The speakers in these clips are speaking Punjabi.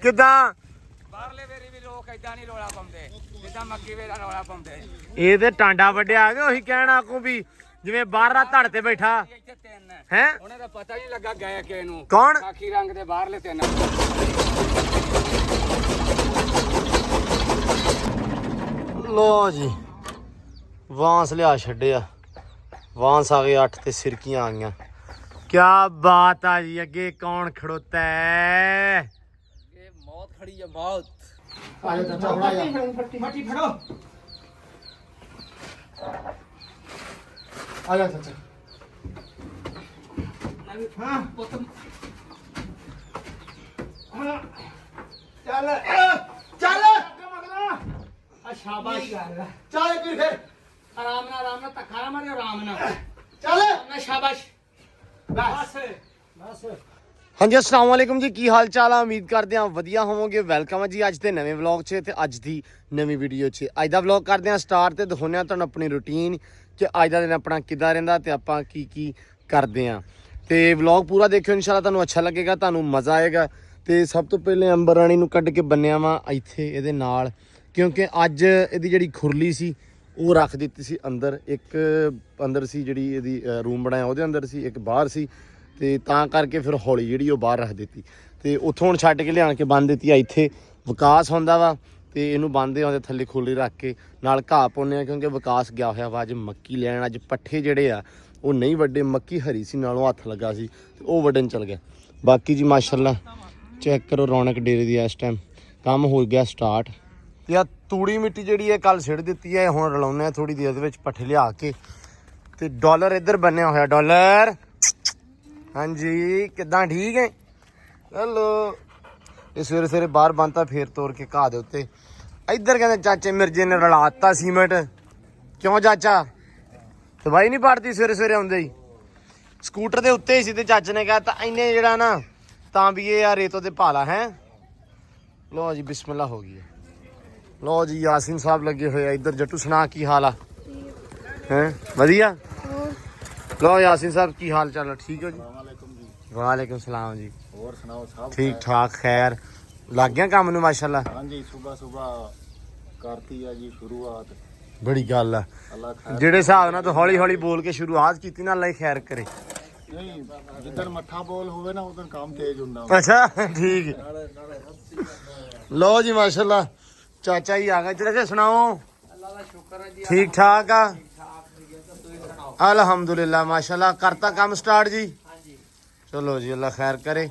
ਕਿਦਾਂ ਬਾਹਰਲੇ ਵੇਰੀ ਵੀ ਲੋਕ ਇਦਾਂ ਨਹੀਂ ਰੋਲਾ ਪਾਉਂਦੇ ਜਿੱਦਾਂ ਮੱਕੀ ਵੇਰਾ ਰੋਲਾ ਪਾਉਂਦੇ। ਇਹ ਤੇ ਟਾਂਡਾ ਵੱਡਿਆ ਆ ਗਿਆ ਉਹੀ ਕਹਿਣਾ ਕੋ ਵੀ ਜਿਵੇਂ ਬਾਹਰਲਾ ਧੜ ਤੇ ਬੈਠਾ ਇੱਥੇ ਤਿੰਨ ਹੈ। ਉਹਨੇ ਤਾਂ ਪਤਾ ਨਹੀਂ ਲੱਗਾ ਗਏ ਕਿ ਨੂੰ ਕੌਣ ਖਾਕੀ ਰੰਗ ਦੇ ਬਾਹਰਲੇ ਤਿੰਨ। ਲੋ ਜੀ ਵਾਂਸ ਲਿਆ ਛੱਡਿਆ, ਵਾਂਸ ਆ ਗਏ 8 ਤੇ ਸਿਰਕੀਆਂ ਆ ਗਈਆਂ। ਕਿਆ ਬਾਤ ਆ ਜੀ। ਅੱਗੇ ਕੌਣ ਖੜੋਤਾ ਹੈ? ਇਹ ਮੌਤ ਖੜੀ ਹੈ ਮੌਤ। ਆ ਜਾ ਚਾਚਾ ਬੜਾ ਜਾ ਮੱਟੀ ਫੜੋ। ਆ ਜਾ ਚਾਚਾ। ਹਾਂ ਪੁੱਤ ਹਾਂ ਚੱਲ ਚੱਲ ਆ ਸ਼ਾਬਾਸ਼ ਚੱਲ ਫਿਰ ਆਰਾਮ ਨਾਲ ਧੱਕਾ ਮਾਰੇ ਆਰਾਮ ਨਾਲ ਚੱਲ ਨਾ ਸ਼ਾਬਾਸ਼ ਬਸ ਬਸ। ਹਾਂਜੀ ਅਸਲਾਮ ਵਾਲੇਕੁਮ ਜੀ, ਕੀ ਹਾਲ ਚਾਲ ਆ? ਉਮੀਦ ਕਰਦੇ ਹਾਂ ਵਧੀਆ ਹੋਵੋਗੇ। ਵੈਲਕਮ ਹੈ ਜੀ ਅੱਜ ਦੇ ਨਵੇਂ ਵਲੌਗ 'ਚ ਤੇ ਅੱਜ ਦੀ ਨਵੀਂ ਵੀਡੀਓ 'ਚ। ਅੱਜ ਦਾ ਵਲੌਗ ਕਰਦੇ ਹਾਂ ਸਟਾਰਟ ਤੇ ਦਿਖਾਉਂਦੇ ਹਾਂ ਤੁਹਾਨੂੰ ਆਪਣੀ ਰੂਟੀਨ ਕਿ ਅੱਜ ਦਾ ਦਿਨ ਆਪਣਾ ਕਿੱਦਾਂ ਰਹਿੰਦਾ ਤੇ ਆਪਾਂ ਕੀ ਕਰਦੇ ਹਾਂ। ਤੇ ਵਲੌਗ ਪੂਰਾ ਦੇਖਿਓ, ਇਨਸ਼ਾਅੱਲਾ ਤੁਹਾਨੂੰ ਅੱਛਾ ਲੱਗੇਗਾ, ਤੁਹਾਨੂੰ ਮਜ਼ਾ ਆਏਗਾ। ਤੇ ਸਭ ਤੋਂ ਪਹਿਲੇ ਅੰਬਰ ਰਾਣੀ ਨੂੰ ਕੱਢ ਕੇ ਬੰਨਿਆ ਵਾ ਇੱਥੇ ਇਹਦੇ ਨਾਲ, ਕਿਉਂਕਿ ਅੱਜ ਇਹਦੀ ਜਿਹੜੀ ਖੁਰਲੀ ਸੀ ਉਹ ਰੱਖ ਦਿੱਤੀ ਸੀ ਅੰਦਰ। ਇੱਕ ਅੰਦਰ ਸੀ ਜਿਹੜੀ ਇਹਦੀ ਰੂਮ ਬਣਾਇਆ ਉਹਦੇ ਅੰਦਰ ਸੀ, ਇੱਕ ਬਾਹਰ ਸੀ, ਤੇ ਤਾਂ ਕਰਕੇ ਫਿਰ ਹੌਲੀ ਜਿਹੜੀ ਉਹ ਬਾਹਰ ਰੱਖ ਦਿੱਤੀ ਤੇ ਉੱਥੋਂ ਹੁਣ ਛੱਡ ਕੇ ਲਿਆਣ ਕੇ ਬੰਨ ਦਿੱਤੀ ਆ ਇੱਥੇ। ਵਿਕਾਸ ਹੁੰਦਾ ਵਾ ਤੇ ਇਹਨੂੰ ਬੰਨਦੇ ਆ ਉਹਦੇ ਥੱਲੇ ਖੁਰਲੀ ਰੱਖ ਕੇ, ਨਾਲ ਘਾਹ ਪਾਉਂਦੇ ਆ ਕਿਉਂਕਿ ਵਿਕਾਸ ਗਿਆ ਹੋਇਆ ਵਾ ਅੱਜ ਮੱਕੀ ਲੈਣ। ਅੱਜ ਪੱਠੇ ਜਿਹੜੇ ਆ ਉਹ ਨਹੀਂ ਵੱਡੇ, ਮੱਕੀ ਹਰੀ ਸੀ ਨਾਲੋਂ ਹੱਥ ਲੱਗਾ ਸੀ ਤੇ ਉਹ ਵੱਢਣ ਚਲ ਗਿਆ। ਬਾਕੀ ਜੀ ਮਾਸ਼ਾਅੱਲਾ ਚੈੱਕ ਕਰੋ ਰੌਣਕ ਡੇਰੇ ਦੀ। ਇਸ ਟਾਈਮ ਕੰਮ ਹੋ ਗਿਆ ਸਟਾਰਟ। ਤੇ ਆ ਤੂੜੀ ਮਿੱਟੀ ਜਿਹੜੀ ਹੈ ਕੱਲ ਸਿੱਟ ਦਿੱਤੀ ਹੈ, ਹੁਣ ਰਲਾਉਂਦੇ ਆ ਥੋੜੀ ਦੇਰ ਦੇ ਵਿੱਚ ਪੱਠੇ ਲਿਆ ਕੇ। ਤੇ ਡਾਲਰ ਇੱਧਰ ਬੰਨਿਆ ਹੋਇਆ, ਡਾਲਰ ਹਾਂਜੀ ਕਿੱਦਾਂ ਠੀਕ ਹੈ? ਹੈਲੋ। ਇਹ ਸਵੇਰੇ ਸਵੇਰੇ ਬਾਹਰ ਬੰਨਤਾ ਫੇਰ ਤੋੜ ਕੇ ਘਾਹ ਦੇ ਉੱਤੇ। ਇੱਧਰ ਕਹਿੰਦੇ ਚਾਚੇ ਮਿਰਜੇ ਨੇ ਰਲਾਤਾ ਸੀਮੈਂਟ। ਕਿਉਂ ਚਾਚਾ ਦਵਾਈ ਨਹੀਂ ਪੜਦੀ ਸਵੇਰੇ ਸਵੇਰੇ ਆਉਂਦੇ ਹੀ? ਸਕੂਟਰ ਦੇ ਉੱਤੇ ਹੀ ਸੀ ਤੇ ਚਾਚੇ ਨੇ ਕਿਹਾ ਤਾਂ ਇੰਨੇ ਜਿਹੜਾ ਨਾ ਤਾਂ ਵੀ ਇਹ ਆ ਰੇਤੋਂ ਤੇ ਭਾਲਾ ਹੈ। ਲੋ ਜੀ ਬਿਸਮਿਲ੍ਲਾ ਹੋ ਗਈ ਹੈ। ਲੋ ਜੀ ਯਾਸੀਨ ਸਾਹਿਬ ਲੱਗੇ ਹੋਏ ਆ ਇੱਧਰ। ਜੱਟੂ ਸੁਣਾ ਕੀ ਹਾਲ ਆ? ਹੈ ਵਧੀਆ। ਲੋ ਯਾਸੀਨ ਸਾਹਿਬ ਕੀ ਹਾਲ ਚਾਲ? ਠੀਕ ਹੋ ਜੀ? ਵਾਲੇਕੁਮ ਸਲਾਮ ਜੀ। ਹੋਰ ਸੁਣਾਓ ਸਭ ਠੀਕ ਠਾਕ ਖੈਰ? ਲੱਗ ਗਿਆ ਕੰਮ ਨੂੰ ਮਾਸ਼ਾਅੱਲਾ? ਹਾਂਜੀ ਸਵੇਰ ਕਰਤੀ ਆ ਜੀ ਸ਼ੁਰੂਆਤ। ਬੜੀ ਗੱਲ ਆ। ਅੱਲਾ ਖੈਰ ਜਿਹੜੇ ਹਿਸਾਬ ਨਾਲ ਤੂੰ ਹੌਲੀ ਹੌਲੀ ਬੋਲ ਕੇ ਸ਼ੁਰੂਆਤ ਕੀਤੀ ਨਾ, ਅੱਲਾ ਹੀ ਖੈਰ ਕਰੇ। ਨਹੀਂ ਜਿੱਦਣ ਮੱਠਾ ਬੋਲ ਹੋਵੇ ਨਾ ਉਦੋਂ ਕੰਮ ਤੇਜ਼ ਹੁੰਦਾ। ਅੱਛਾ ਠੀਕ। ਲੋ ਜੀ ਮਾਸ਼ਾਅੱਲਾ ਚਾਚਾ ਜੀ ਆ ਗਏ। ਜਿਹੜੇ ਸੁਣਾਓ? ਅੱਲਾ ਦਾ ਸ਼ੁਕਰ ਹੈ ਜੀ। ਠੀਕ ਠਾਕ ਆ? ਅਲਹਮਦੁਲਿਲਾ ਮਾਸ਼ਾਅੱਲਾ। ਕਰਤਾ ਕੰਮ ਸਟਾਰਟ ਜੀ? ਹਾਂਜੀ ਚਲੋ ਜੀ ਅੱਲਾ ਖੈਰ ਕਰੇ।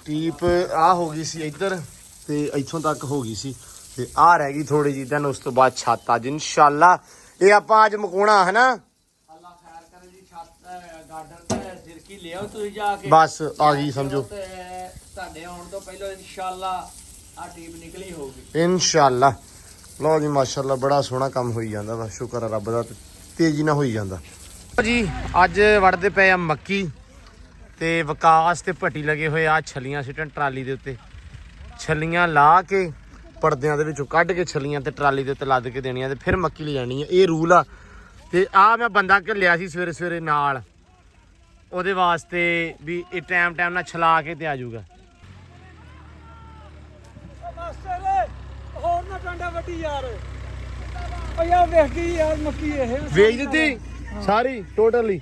ਟੀਪ ਆ ਹੋ ਗਈ ਸੀ ਇੱਧਰ ਤੇ ਇੱਥੋਂ ਤੱਕ ਹੋ ਗਈ ਸੀ ਤੇ ਆ ਰਹਿ ਗਈ ਥੋੜੀ ਜਿਹੀ ਦਿਨ, ਉਸ ਤੋਂ ਬਾਅਦ ਛੱਤ ਅੱਜ ਇਨਸ਼ਾਅੱਲਾ ਇਹ ਆਪਾਂ ਅੱਜ ਮੁਕਾਉਣਾ ਹੈ ਨਾ। ਅੱਲਾ ਖੈਰ ਕਰੇ ਜੀ। ਛੱਤ ਗਾਰਡਨ ਤੇ ਸਿਰਕੀ ਲਿਆਓ ਤੁਸੀਂ ਜਾ ਕੇ। ਬਸ ਆ ਗਈ ਸਮਝੋ। ਤੇ ਤੁਹਾਡੇ ਆਉਣ ਤੋਂ ਪਹਿਲਾਂ ਇਨਸ਼ਾਅੱਲਾ ਆ ਟੀਮ ਨਿਕਲੀ ਹੋਊਗੀ ਇਨਸ਼ਾਅੱਲਾ। ਲਓ ਜੀ ਮਾਸ਼ਾਅੱਲਾ ਬੜਾ ਸੋਹਣਾ ਕੰਮ ਹੋਈ ਜਾਂਦਾ ਵਾ, ਸ਼ੁਕਰ ਹੈ ਰੱਬ ਦਾ, ਤੇਜ਼ੀ ਨਾਲ ਹੋਈ ਜਾਂਦਾ ਜੀ। ਅੱਜ ਵੜਦੇ ਪਏ ਆ ਮੱਕੀ ਤੇ ਵਿਕਾਸ ਤੇ ਭੱਟੀ ਲੱਗੇ ਹੋਏ ਆ ਛੱਲੀਆਂ ਸਿੱਟਣ ਟਰਾਲੀ ਦੇ ਉੱਤੇ। ਛੱਲੀਆਂ ਲਾ ਕੇ ਪਰਦਿਆਂ ਦੇ ਵਿੱਚੋਂ ਕੱਢ ਕੇ ਛੱਲੀਆਂ ਤੇ ਟਰਾਲੀ ਦੇ ਉੱਤੇ ਲੱਦ ਕੇ ਦੇਣੀਆਂ ਤੇ ਫਿਰ ਮੱਕੀ ਲੈ ਜਾਣੀ ਹੈ। ਇਹ ਰੂਲ ਆ। ਤੇ ਆ ਮੈਂ ਬੰਦਾ ਘੱਲਿਆ ਸੀ ਸਵੇਰੇ ਸਵੇਰੇ ਨਾਲ ਉਹਦੇ ਵਾਸਤੇ ਵੀ ਇਹ ਟਾਈਮ ਨਾਲ ਛਲਾ ਕੇ ਤੇ ਆ ਜਾਊਗਾ। ਹੋਰ ਨਾ ਡਾਂਡਾ ਵੱਡੀ ਯਾਰ। ਓ ਯਾਰ ਵੇਖ ਗਈ ਯਾਰ ਮੱਕੀ ਇਹ ਵੇਚ ਦਿੱਤੀ ਸਾਰੀ ਟੋਟਲੀ।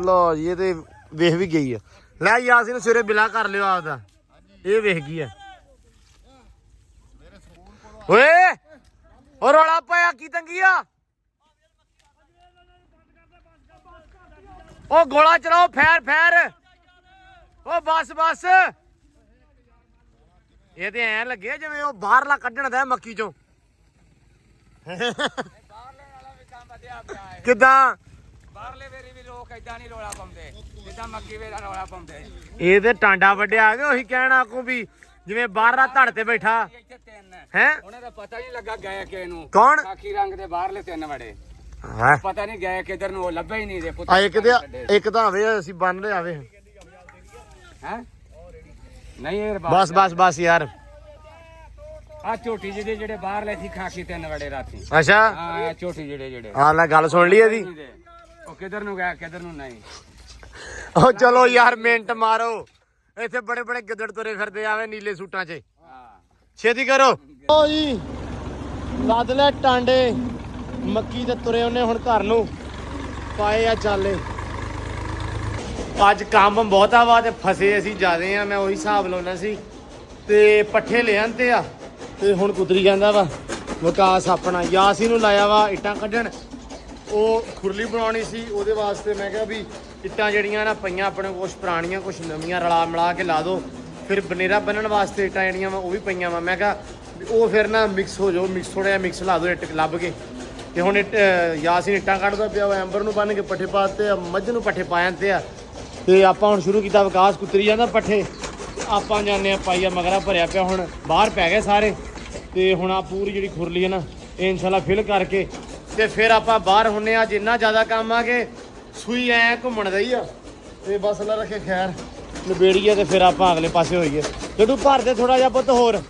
ਲੋ ਜੀ ਇਹ ਤੇ ਵੇਖ ਵੀ ਗਈ ਆ। ਲੈ ਯਾਸੀਨ ਸਵੇਰੇ ਬਿਲਾ ਕਰ ਲਿਓ ਆਪਦਾ। ਇਹ ਵੇਖ ਗਈ ਆ। ਓਏ ਉਹ ਰੌਲਾ ਪਾਇਆ ਕੀ ਤੰਗੀ ਆ? ਉਹ ਗੋਲਾ ਚਲਾਓ ਫੈਰ। ਉਹ ਬਸ ਇਹ ਤੇ ਐ ਲੱਗੇ ਜਿਵੇਂ ਉਹ ਬਾਹਰਲਾ ਕੱਢਣ ਦਾ ਮੱਕੀ ਚੋਂ। ਕਿੱਦਾਂ ਬਾਹਰਲੇ ਵੇਰੀ ਵੀ ਲੋਕ ਇਦਾਂ ਨਹੀਂ ਰੋਲਾ ਪਾਉਂਦੇ ਜਿੱਦਾਂ ਮੱਕੀ ਵੇਰਾ ਰੋਲਾ ਪਾਉਂਦੇ। ਇਹ ਤੇ ਟਾਂਡਾ ਵੱਡਿਆ ਆ ਗਿਆ ਉਹੀ ਕਹਿਣਾ ਕੋ ਵੀ ਜਿਵੇਂ ਬਾਹਰਲਾ ਧੜ ਤੇ ਬੈਠਾ ਇੱਥੇ ਤਿੰਨ ਹੈ। ਉਹਨੇ ਤਾਂ ਪਤਾ ਨਹੀਂ ਲੱਗਾ ਗਏ ਕਿ ਨੂੰ ਕੌਣ ਖਾਕੀ ਰੰਗ ਦੇ ਬਾਹਰਲੇ ਤਿੰਨ ਵੜੇ। ਹੈ? ਪਤਾ ਨਹੀਂ ਗਏ ਕਿਧਰ ਨੂੰ, ਉਹ ਲੱਭੇ ਹੀ ਨਹੀਂ ਦੇ ਪੁੱਤ। ਆ ਇੱਕ ਤਾਂ ਆਵੇ ਅਸੀਂ ਬੰਨ ਲਿਆ ਆਵੇ। ਹੈ ਨਹੀਂ ਇਹ ਬਸ ਯਾਰ। ਆ ਝੋਟੀ ਜਿਹੜੇ ਬਾਹਰਲੇ ਸੀ ਖਾਕੀ ਤਿੰਨ ਵੜੇ ਰਾਤੀ। ਅੱਛਾ ਹਾਂ ਝੋਟੀ ਜਿਹੜੇ ਆ ਲੈ ਗੱਲ ਸੁਣ ਲਈ ਇਹਦੀ। ਉਹ ਕਿਧਰ ਨੂੰ ਗਿਆ ਕਿਧਰ ਨੂੰ ਨਹੀਂ। ਉਹ ਚਲੋ ਯਾਰ ਮਿੰਟ ਮਾਰੋ। ਇੱਥੇ ਬੜੇ ਬੜੇ ਗਿੱਦੜ ਤੁਰੇ ਫਿਰਦੇ ਆਵੇ ਨੀਲੇ ਸੂਟਾਂ 'ਚ ਹਾਂ ਛੇਤੀ ਕਰੋ ਓ ਜੀ ਲੱਦ ਲੈ ਟਾਂਡੇ ਮੱਕੀ ਤੇ ਤੁਰੇ ਉਹਨੇ ਹੁਣ ਘਰ ਨੂੰ ਪਾਏ ਆ ਚਾਲੇ ਅੱਜ ਕੰਮ ਬਹੁਤਾ ਵਾ ਤੇ ਫਸੇ ਅਸੀਂ ਜ਼ਿਆਦੇ ਆ ਮੈਂ ਉਹੀ ਹਿਸਾਬ ਲਾਉਣਾ ਸੀ ਤੇ ਪੱਠੇ ਲੈ ਆਂਦੇ ਆ ਤੇ ਹੁਣ ਕੁਤਰੀ ਜਾਂਦਾ ਵਾ ਵਿਕਾਸ ਆਪਣਾ ਯਾਸੀ ਨੂੰ ਲਾਇਆ ਵਾ ਇੱਟਾਂ ਕੱਢਣ ਉਹ ਖੁਰਲੀ ਬਣਾਉਣੀ ਸੀ ਉਹਦੇ ਵਾਸਤੇ ਮੈਂ ਕਿਹਾ ਵੀ ਇੱਟਾਂ ਜਿਹੜੀਆਂ ਨਾ ਪਈਆਂ ਆਪਣੇ ਕੁਛ ਪੁਰਾਣੀਆਂ ਕੁਛ ਨਵੀਆਂ ਰਲਾ ਮਿਲਾ ਕੇ ਲਾ ਦਿਓ ਫਿਰ ਬਨੇਰਾ ਬੰਨਣ ਵਾਸਤੇ ਇੱਟਾਂ ਜਿਹੜੀਆਂ ਵਾ ਉਹ ਵੀ ਪਈਆਂ ਵਾ ਮੈਂ ਕਿਹਾ ਵੀ ਉਹ ਫਿਰ ਨਾ ਮਿਕਸ ਹੋ ਜਾਓ ਮਿਕਸ ਥੋੜ੍ਹਾ ਜਿਹਾ ਮਿਕਸ ਲਾ ਦਿਓ ਇੱਟ ਲੱਭ ਕੇ ਤੇ ਹੁਣ ਯਾਸੀ ਇੱਟਾਂ ਕੱਢਦਾ ਪਿਆ ਵਾ ਐਂਬਰ ਨੂੰ ਬੰਨ ਕੇ ਪੱਠੇ ਪਾਤੇ ਆ ਮੱਝ ਨੂੰ ਪੱਠੇ ਪਾ ਜਾਂਦੇ ਆ ਤੇ ਆਪਾਂ ਹੁਣ ਸ਼ੁਰੂ ਕੀਤਾ ਵਿਕਾਸ ਕੁਤਰੀ ਜਾਂਦਾ ਪੱਠੇ ਆਪਾਂ ਜਾਂਦੇ ਆ ਪਾਈਆ ਮਗਰਾ ਭਰਿਆ ਪਿਆ ਹੁਣ ਬਾਹਰ ਪੈ ਗਏ ਸਾਰੇ ਤੇ ਹੁਣ ਆ ਪੂਰੀ ਜਿਹੜੀ ਖੁਰਲੀ ਹੈ ਨਾ ਇਹ ਇਨਸ਼ਾਅੱਲਾ ਫਿਲ ਕਰਕੇ ਤੇ ਫਿਰ ਆਪਾਂ ਬਾਹਰ ਹੁੰਨੇ ਆ ਜਿੰਨਾ ਜ਼ਿਆਦਾ ਕੰਮ ਆ ਕਿ ਸੂਈ ਐ ਘੁੰਮਣ ਦਈ ਆ ਤੇ ਬਸ ਅੱਲਾ ਰੱਖੇ ਖੈਰ ਨਵੇੜੀਏ ਤੇ ਫਿਰ ਆਪਾਂ ਅਗਲੇ ਪਾਸੇ ਹੋਈਏ ਜਦੋਂ ਭਰਦੇ ਥੋੜਾ ਜਿਹਾ ਪੁੱਤ ਹੋਰ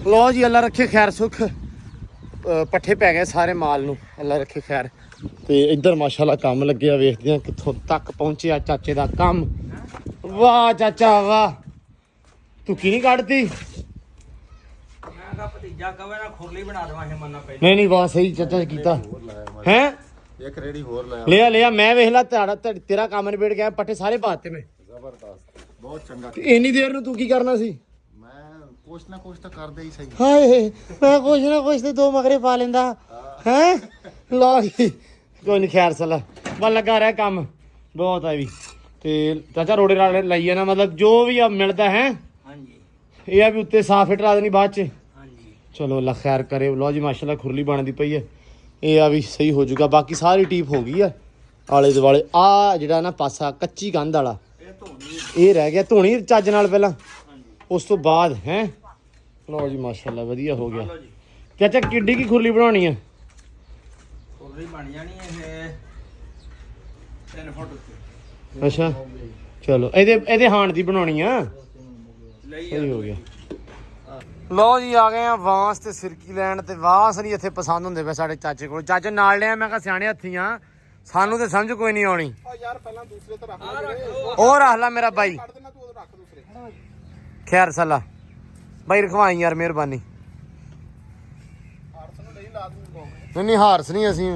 ਲੋ ਜੀ ਅੱਲਾ ਰੱਖੇ ਖੈਰ ਸੁਖ ਪੱਠੇ ਪੈ ਗਏ ਸਾਰੇ ਮਾਲ ਨੂੰ ਅੱਲਾ ਰੱਖੇ ਖੈਰ ਤੇ ਇੱਧਰ ਮਾਸ਼ਾਅੱਲਾ ਕੰਮ ਲੱਗਿਆ ਵੇਖਦੇ ਆ ਕਿੱਥੋਂ ਤੱਕ ਪਹੁੰਚਿਆ ਚਾਚੇ ਦਾ ਕੰਮ ਵਾਹ ਚਾਚਾ ਵਾਹ ਤੂੰ ਕੀ ਨਹੀਂ ਕੱਢਤੀ ਮੈਂ ਕਹਾ ਭਤੀਜਾ ਕਵੇ ਨਾ ਖੁਰਲੀ ਬਣਾ ਦੇਵਾਂ ਇਹ ਮੰਨਾ ਪਹਿਲਾਂ ਨਹੀਂ ਵਾਹ ਸਹੀ ਚਾਚਾ ਕੀਤਾ ਹੈ ਇੱਕ ਰੇੜੀ ਹੋਰ ਲਿਆ ਮੈਂ ਵੇਖ ਲਾ ਤੇਰਾ ਕੰਮ ਨਿਬੇੜ ਗਿਆ ਪੱਠੇ ਸਾਰੇ ਪਾਤੇ ਮੈਂ ਜ਼ਬਰਦਸਤ ਬਹੁਤ ਚੰਗਾ ਤੇ ਇੰਨੀ ਦੇਰ ਨੂੰ ਤੂੰ ਕੀ ਕਰਨਾ ਸੀ ਮੈਂ ਕੁਛ ਨਾ ਕੁਛ ਤਾਂ ਕਰਦਾ ਹੀ ਸਹੀ ਹਾਏ ਮੈਂ ਕੁਛ ਨਾ ਕੁਛ ਤੇ ਦੋ ਮਗਰੇ ਪਾ ਲੈਂਦਾ ਹੈ ਲਓ ਜੀ ਕੋਈ ਨਹੀਂ ਖੈਰ ਸਲਾ ਬਸ ਲੱਗਾ ਰਿਹਾ ਕੰਮ ਬਹੁਤ ਆ ਵੀ ਤੇ ਚਾਚਾ ਰੋੜੇ ਰਾੜੇ ਲਾਈਏ ਨਾ ਮਤਲਬ ਜੋ ਵੀ ਆ ਮਿਲਦਾ ਹੈ ਹਾਂਜੀ ਇਹ ਆ ਵੀ ਉੱਤੇ ਸਾਫ ਹਟਾ ਦੇਣੀ ਬਾਅਦ ਚ ਹਾਂਜੀ ਚਲੋ ਅੱਲਾ ਖੈਰ ਕਰੇ ਲਓ ਜੀ ਮਾਸ਼ਾਅੱਲਾ ਖੁਰਲੀ ਬਣਦੀ ਪਈ ਹੈ ਇਹ ਆ ਵੀ ਸਹੀ ਹੋ ਜਾਊਗਾ ਬਾਕੀ ਸਾਰੀ ਟੀਪ ਹੋ ਗਈ ਆ ਆਲੇ ਦੁਆਲੇ ਆ ਜਿਹੜਾ ਨਾ ਪਾਸਾ ਕੱਚੀ ਕੰਧ ਵਾਲਾ ਇਹ ਧੋਣੀ ਇਹ ਰਹਿ ਗਿਆ ਧੋਣੀ ਚੱਜ ਨਾਲ ਪਹਿਲਾਂ ਹਾਂਜੀ ਉਸ ਤੋਂ ਬਾਅਦ ਹੈ ਲਓ ਜੀ ਮਾਸ਼ਾਅੱਲਾ ਵਧੀਆ ਹੋ ਗਿਆ ਲਓ ਜੀ ਚਾਚਾ ਕਿੱਡੀ ਕੀ ਖੁਰਲੀ ਬਣਾਉਣੀ ਆ ਖੁਰਲੀ ਬਣ ਜਾਣੀ ਇਹ 3 ਫੁੱਟ ਉੱਤੇ ਅੱਛਾ ਚਲੋ ਇਹਦੇ ਹਾਣ ਦੀ ਬਣਾਉਣੀ ਆ ਲਈ ਸਹੀ ਹੋ ਗਿਆ ਲਓ ਜੀ ਆ ਗਏ ਆ ਵਾਂਸ ਤੇ ਸਿਰਕੀ ਲੈਣ ਤੇ ਵਾਂਸ ਨਹੀਂ ਇੱਥੇ ਪਸੰਦ ਹੁੰਦੇ ਪਏ ਸਾਡੇ ਚਾਚੇ ਕੋਲ ਚਾਚੇ ਨਾਲ ਲਿਆ ਮੈਂ ਕਿਹਾ ਸਿਆਣੇ ਹੱਥੀ ਆ ਸਾਨੂੰ ਤੇ ਸਮਝ ਕੋਈ ਨਹੀਂ ਆਉਣੀ ਯਾਰ ਪਹਿਲਾਂ ਦੂਸਰੇ ਤੇ ਰੱਖ ਉਹ ਰੱਖ ਲੈ ਮੇਰਾ ਬਾਈ ਦੇਣਾ ਤੂੰ ਉਹ ਰੱਖ ਦੂਸਰੇ ਖੈਰ ਸਲਾ ਬਾਈ ਰਖਵਾਈ ਯਾਰ ਮਿਹਰਬਾਨੀ ਆਰਸ ਨੂੰ ਨਹੀਂ ਲਾ ਦੂੰ ਨਹੀਂ ਹਾਰਸ ਨਹੀਂ ਅਸੀਂ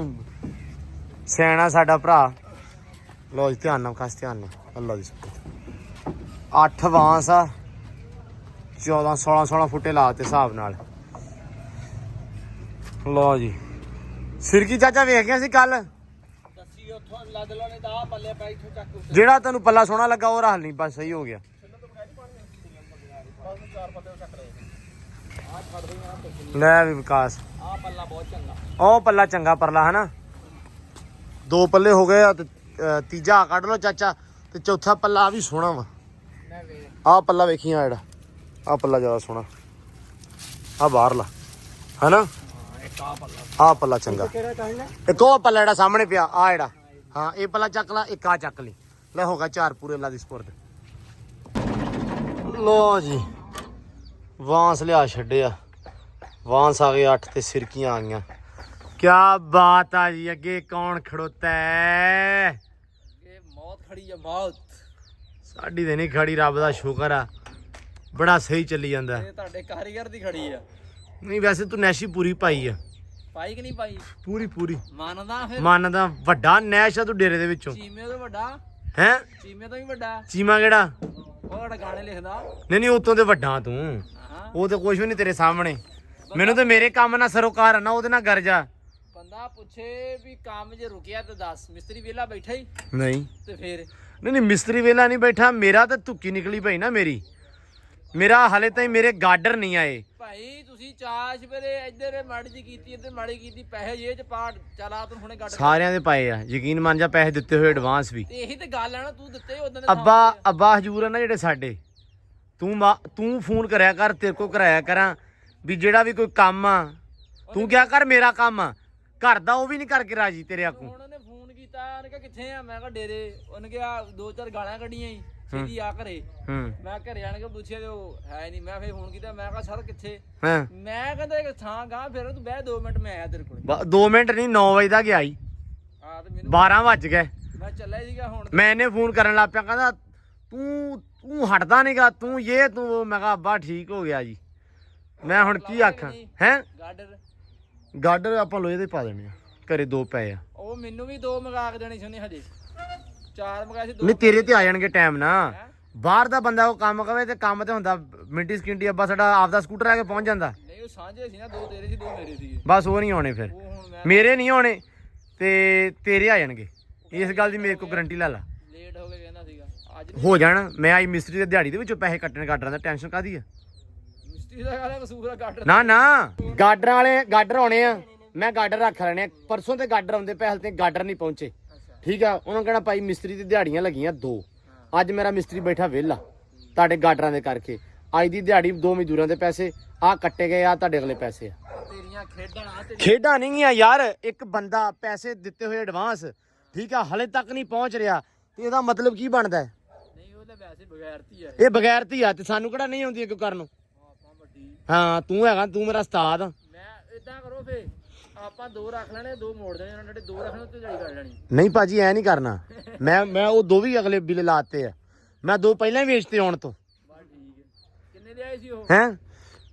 ਸਿਆਣਾ ਸਾਡਾ ਭਰਾ ਲਓ ਜੀ ਧਿਆਨ ਨਾਲ ਖਾਸ ਧਿਆਨ ਨਾਲ ਅੱਲਾ ਦੀ ਸ਼ੁਕਰ 8 ਵਾਂਸ ਆ 14 16 ਫੁੱਟੇ ਲਾਤੇ ਹਿਸਾਬ ਨਾਲ ਲਓ ਜੀ ਸਿਰਕੀ ਚਾਚਾ ਵੇਖ ਗਿਆ ਸੀ ਕੱਲ ਦੱਸੀ ਉੱਥੋਂ ਲੱਦ ਲੋ ਨਹੀਂ ਤਾਂ ਆ ਪੱਲੇ ਪੈ ਇੱਥੋਂ ਚੱਕ ਜਿਹੜਾ ਤੈਨੂੰ ਪੱਲਾ ਸੋਹਣਾ ਲੱਗਾ ਉਹ ਰੱਖ ਲਈ ਬਸ ਸਹੀ ਹੋ ਗਿਆ ਲੈ ਵੀ ਵਿਕਾਸ ਆ ਪੱਲਾ ਬਹੁਤ ਚੰਗਾ ਉਹ ਪੱਲਾ ਚੰਗਾ ਪਰਲਾ ਹਨਾ 2 ਪੱਲੇ ਹੋ ਗਏ ਆ ਤੇ ਤੀਜਾ ਕੱਢ ਲਓ ਚਾਚਾ ਤੇ ਚੌਥਾ ਪੱਲਾ ਆ ਵੀ ਸੋਹਣਾ ਵਾ ਆਹ ਪੱਲਾ ਵੇਖੀ ਆ ਜਿਹੜਾ ਆਹ ਪੱਲਾ ਜ਼ਿਆਦਾ ਸੋਹਣਾ ਆ ਬਾਹਰਲਾ ਹੈਨਾ ਇੱਕ ਆ ਪੱਲਾ ਆਹ ਪੱਲਾ ਚੰਗਾ ਇੱਕ ਉਹ ਪੱਲਾ ਜਿਹੜਾ ਸਾਹਮਣੇ ਪਿਆ ਆ ਜਿਹੜਾ ਹਾਂ ਇਹ ਪੱਲਾ ਚੱਕ ਲਾ ਇੱਕ ਆ ਚੱਕ ਲਈ ਲੈ ਹੋ ਗਿਆ 4 ਪੂਰੇ ਅੱਲਾ ਦੀ ਸਪੁਰਦ ਲੋ ਜੀ ਵਾਂਸ ਲਿਆ ਛੱਡਿਆ ਵਾਂਸ ਆ ਗਏ 8 ਤੇ ਸਿਰਕੀਆਂ ਆ ਗਈਆਂ ਕਿਆ ਬਾਤ ਆ ਜੀ ਅੱਗੇ ਕੌਣ ਖੜੋਤਾ ਹੈ ਇਹ ਮੌਤ ਖੜੀ ਆ ਮੌਤ ਸਾਡੀ ਤੇ ਨਹੀਂ ਖੜੀ, ਰੱਬ ਦਾ ਸ਼ੁਕਰ ਆ, ਬੜਾ ਸਹੀ ਚੱਲੀ ਜਾਂਦਾ। ਇਹ ਤੁਹਾਡੇ ਕਾਰੀਗਰ ਦੀ ਖੜੀ ਆ। ਨਹੀਂ ਵੈਸੇ ਤੂੰ ਨੈਸ਼ੀ ਪੂਰੀ ਪਾਈ ਆ। ਪਾਈ ਕਿ ਨਹੀਂ ਪਾਈ? ਪੂਰੀ ਮੰਨਦਾ ਫਿਰ? ਮੰਨਦਾ। ਵੱਡਾ ਨੈਸ਼ ਆ ਤੂੰ ਡੇਰੇ ਦੇ ਵਿੱਚੋਂ। ਚੀਮੇ ਤੋਂ ਵੱਡਾ? ਹੈ ਚੀਮੇ ਤੋਂ ਵੀ ਵੱਡਾ। ਚੀਮਾ ਕਿਹੜਾ? ਉਹ ਗਾਣੇ ਲਿਖਦਾ। ਨਹੀਂ ਉਤੋਂ ਤੇ ਵੱਡਾ ਤੂੰ। ਹਾਂ ਉਹ ਤੇ ਕੁਝ ਵੀ ਨਹੀਂ ਤੇਰੇ ਸਾਹਮਣੇ। ਮੈਨੂੰ ਤੇ ਮੇਰੇ ਕੰਮ ਨਾਲ ਸਰੋਕਾਰ ਆ ਨਾ, ਉਹਦੇ ਨਾਲ ਕਰ ਜਾ। ਬੰਦਾ ਪੁੱਛੇ ਵੀ ਕੰਮ ਜੇ ਰੁਕਿਆ ਤਾਂ ਦੱਸ, ਮਿਸਤਰੀ ਵਿਹਲਾ ਬੈਠਾ ਹੀ ਨਹੀਂ ਤੇ ਫਿਰ? ਨਹੀਂ ਮਿਸਤਰੀ ਵੇਲਾ ਨਹੀਂ ਬੈਠਾ, ਮੇਰਾ ਤਾਂ ਧੁੱਕੀ ਨਿਕਲੀ ਪਈ ਨਾ ਮੇਰਾ ਹਾਲੇ ਤਾਈਂ ਮੇਰੇ ਗਾਡਰ ਨਹੀਂ ਆਏ ਭਾਈ। ਤੁਸੀਂ ਚਾਸ਼ ਵੇਲੇ ਇੱਧਰ ਮਾੜੀ ਜੀ ਕੀਤੀ, ਇੱਧਰ ਮਾੜੀ ਕੀਤੀ, ਪੈਸੇ ਜੇ ਚ ਪਾ ਚਲਾ ਤੂੰ ਹੁਣੇ ਗੱਡ। ਸਾਰਿਆਂ ਦੇ ਪਾਏ ਆ, ਯਕੀਨ ਮੰਨ ਜਾ, ਪੈਸੇ ਦਿੱਤੇ ਹੋਏ ਐਡਵਾਂਸ ਵੀ। ਤੇ ਇਹੀ ਤੇ ਗੱਲ ਆ ਨਾ, ਤੂੰ ਦਿੱਤੇ ਉਦੋਂ ਦੇ। ਅੱਬਾ ਹਜੂਰ ਆ ਨਾ ਜਿਹੜੇ ਸਾਡੇ, ਤੂੰ ਫੋਨ ਕਰਿਆ ਕਰ, ਤੇਰੇ ਕੋ ਕਰਾਇਆ ਕਰਾਂ ਵੀ ਜਿਹੜਾ ਵੀ ਕੋਈ ਕੰਮ ਆ ਤੂੰ ਕਿਹਾ ਕਰ ਮੇਰਾ ਕੰਮ ਆ, ਘਰ ਦਾ ਉਹ ਵੀ ਨਹੀਂ ਕਰਕੇ ਰਾਜੀ ਤੇਰੇ ਆਕੂ। ਹੁਣ ਉਹਨੇ ਫੋਨ ਕੀਤਾ, ਉਹਨੇ ਕਿਹਾ ਕਿੱਥੇ ਆ? ਮੈਂ ਕਿਹਾ ਡੇਰੇ। ਉਹਨੇ ਕਿਹਾ 2-4 ਗਾਲਾਂ ਕੱਢੀਆਂ ਹੀ, ਸਿੱਧੀ ਆ ਘਰੇ। ਮੈਂ ਘਰੇ ਆਣ ਕੇ ਪੁੱਛਿਆ ਤੇ ਉਹ ਹੈ ਨਹੀਂ। ਮੈਂ ਫੇਰ ਫੋਨ ਕੀਤਾ, ਮੈਂ ਕਿਹਾ ਸਰ ਕਿੱਥੇ? ਮੈਂ ਕਹਿੰਦਾ ਇੱਕ ਥਾਂ ਗਾਂ, ਫਿਰ ਤੂੰ ਬਹਿ 2 ਮਿੰਟ, ਮੈਂ ਆਇਆ ਤੇਰੇ ਕੋਲ। 2 ਮਿੰਟ ਨਹੀਂ, 9 ਵਜੇ ਦਾ ਗਿਆ ਹੀ। ਆ ਤੇ ਮੈਨੂੰ 12 ਵੱਜ ਗਏ। ਮੈਂ ਚੱਲਿਆ ਸੀਗਾ ਹੁਣ। ਮੈਂ ਇਹਨੇ ਫੋਨ ਕਰਨ ਲੱਗ ਪਿਆ, ਕਹਿੰਦਾ ਤੂੰ ਹਟਦਾ ਨਹੀਂਗਾ, ਤੂੰ ਇਹ ਤੂੰ। ਮੈਂ ਕਿਹਾ ਅੱਬਾ ਠੀਕ ਹੋ ਗਿਆ ਜੀ। ਮੈਂ ਹੁਣ ਕੀ ਆਖਾਂ? ਹੈ ਗਾਡਰ ਆਪਾਂ ਲੋਹੇ ਦੇ ਪਾ ਦੇਣੇ ਆ, ਘਰੇ 2 ਪਏ ਆ। ਉਹ ਮੈਨੂੰ ਵੀ 2 ਮੰਗਾ ਕੇ ਦੇਣੀ ਸੀ ਹਜੇ। 4 ਮੰਗਾਏ ਸੀ, 2 ਨਹੀਂ ਤੇਰੇ ਤੇ ਆ ਜਾਣਗੇ ਟਾਈਮ ਨਾ। ਬਾਹਰ ਦਾ ਬੰਦਾ ਉਹ ਕੰਮ ਕਵੇ ਤੇ ਕੰਮ ਤੇ ਹੁੰਦਾ ਮਿੰਟੀ ਸਕਿੰਟੀ। ਅੱਬਾ ਸਾਡਾ ਆਪਦਾ ਸਕੂਟਰ ਆ ਕੇ ਪਹੁੰਚ ਜਾਂਦਾ। ਨਹੀਂ ਉਹ ਸਾਂਝੇ ਸੀ ਨਾ, 2 ਤੇਰੇ ਸੀ 2 ਮੇਰੇ ਸੀ। ਬਸ ਉਹ ਨਹੀਂ ਆਉਣੇ ਫਿਰ, ਉਹ ਹੁਣ ਮੈਂ ਮੇਰੇ ਨਹੀਂ ਆਉਣੇ ਤੇ ਤੇਰੇ ਆ ਜਾਣਗੇ। ਇਸ ਗੱਲ ਦੀ ਮੇਰੇ ਕੋਲ ਗਰੰਟੀ ਲੈ ਲਾ। ਲੇਟ ਹੋ ਕੇ ਕਹਿੰਦਾ ਸੀਗਾ ਅੱਜ। ਹੋ ਜਾਣਾ। ਮੈਂ ਆਈ ਮਿਸਤਰੀ ਦੇ ਦਿਹਾੜੀ ਦੇ ਵਿੱਚੋਂ ਪੈਸੇ ਕੱਟਣ ਗਾਡਰਾਂ ਦਾ, ਟੈਨਸ਼ਨ ਕਾਦੀ ਆ? ਮਿਸਤਰੀ ਦਾ ਕਾਹਦਾ ਕਸੂਰ ਆ? ਗਾਡਰ ਨਾ ਗਾਡਰਾਂ ਵਾਲੇ ਗਾਡਰ ਆਉਣੇ ਆ, ਮੈਂ ਗਾਡਰ ਰੱਖ ਲੈਣੇ ਆ। ਪਰਸੋਂ ਤੇ ਗਾਡਰ ਆਉਂਦੇ ਪਏ, ਹਲ ਤੇ ਗਾਡਰ ਨਹੀਂ ਪਹੁੰਚੇ। ਠੀਕ ਆ, ਉਹਨਾਂ ਕਹਿਣਾ ਭਾਈ ਮਿਸਤਰੀ ਦੀ ਦਿਹਾੜੀਆਂ ਲੱਗੀਆਂ 2। ਅੱਜ ਮੇਰਾ ਮਿਸਤਰੀ ਬੈਠਾ ਵਿਹਲਾ ਤੁਹਾਡੇ ਗਾਡਰਾਂ ਦੇ ਕਰਕੇ। ਅੱਜ ਦੀ ਦਿਹਾੜੀ 2 ਮਜ਼ਦੂਰਾਂ ਦੇ ਪੈਸੇ ਆ ਕੱਟੇ ਗਏ, ਆ ਤੁਹਾਡੇ ਅਗਲੇ ਪੈਸੇ ਆ। ਤੇਰੀਆਂ ਖੇਡਾਂ ਨਹੀਂ ਆ ਯਾਰ। ਇੱਕ ਬੰਦਾ ਪੈਸੇ ਦਿੱਤੇ ਹੋਏ ਐਡਵਾਂਸ, ਠੀਕ ਆ, ਹਲੇ ਤੱਕ ਨਹੀਂ ਪਹੁੰਚ ਰਿਹਾ ਤੇ ਇਹਦਾ ਮਤਲਬ ਕੀ ਬਣਦਾ? ਨਹੀਂ ਉਹ ਤਾਂ ਵੈਸੇ ਬਗੈਰਤੀ ਆ। ਇਹ ਬਗੈਰਤੀ ਆ ਤੇ ਸਾਨੂੰ ਕਿਹੜਾ ਨਹੀਂ ਆਉਂਦੀ ਕਿਉਂ ਕਰਨ ਨੂੰ? ਆਪਾਂ ਵੱਡੀ। ਹਾਂ ਤੂੰ ਹੈਗਾ, ਤੂੰ ਮੇਰਾ ਉਸਤਾਦ। ਮੈਂ ਇਦਾਂ ਕਰੋ ਫੇ, ਆਪਾਂ 2 ਰੱਖ ਲੈਣੇ, 2 ਮੋੜ ਦੇਣੇ ਉਹਨਾਂ ਨੇ। 2 ਰੱਖਣੇ ਤੇ ਜਾਈ ਕਰ ਲੈਣੀ। ਨਹੀਂ ਭਾਜੀ ਐ ਨਹੀਂ ਕਰਨਾ। ਮੈਂ ਉਹ 2 ਵੀ ਅਗਲੇ ਬਿੱਲ ਲਾਤੇ ਆ, ਮੈਂ 2 ਪਹਿਲਾਂ ਹੀ ਵੇਚਤੇ ਆਉਣ ਤੋਂ। ਬਸ ਠੀਕ ਹੈ। ਕਿੰਨੇ ਦੇ ਆਏ ਸੀ ਉਹ? ਹੈਂ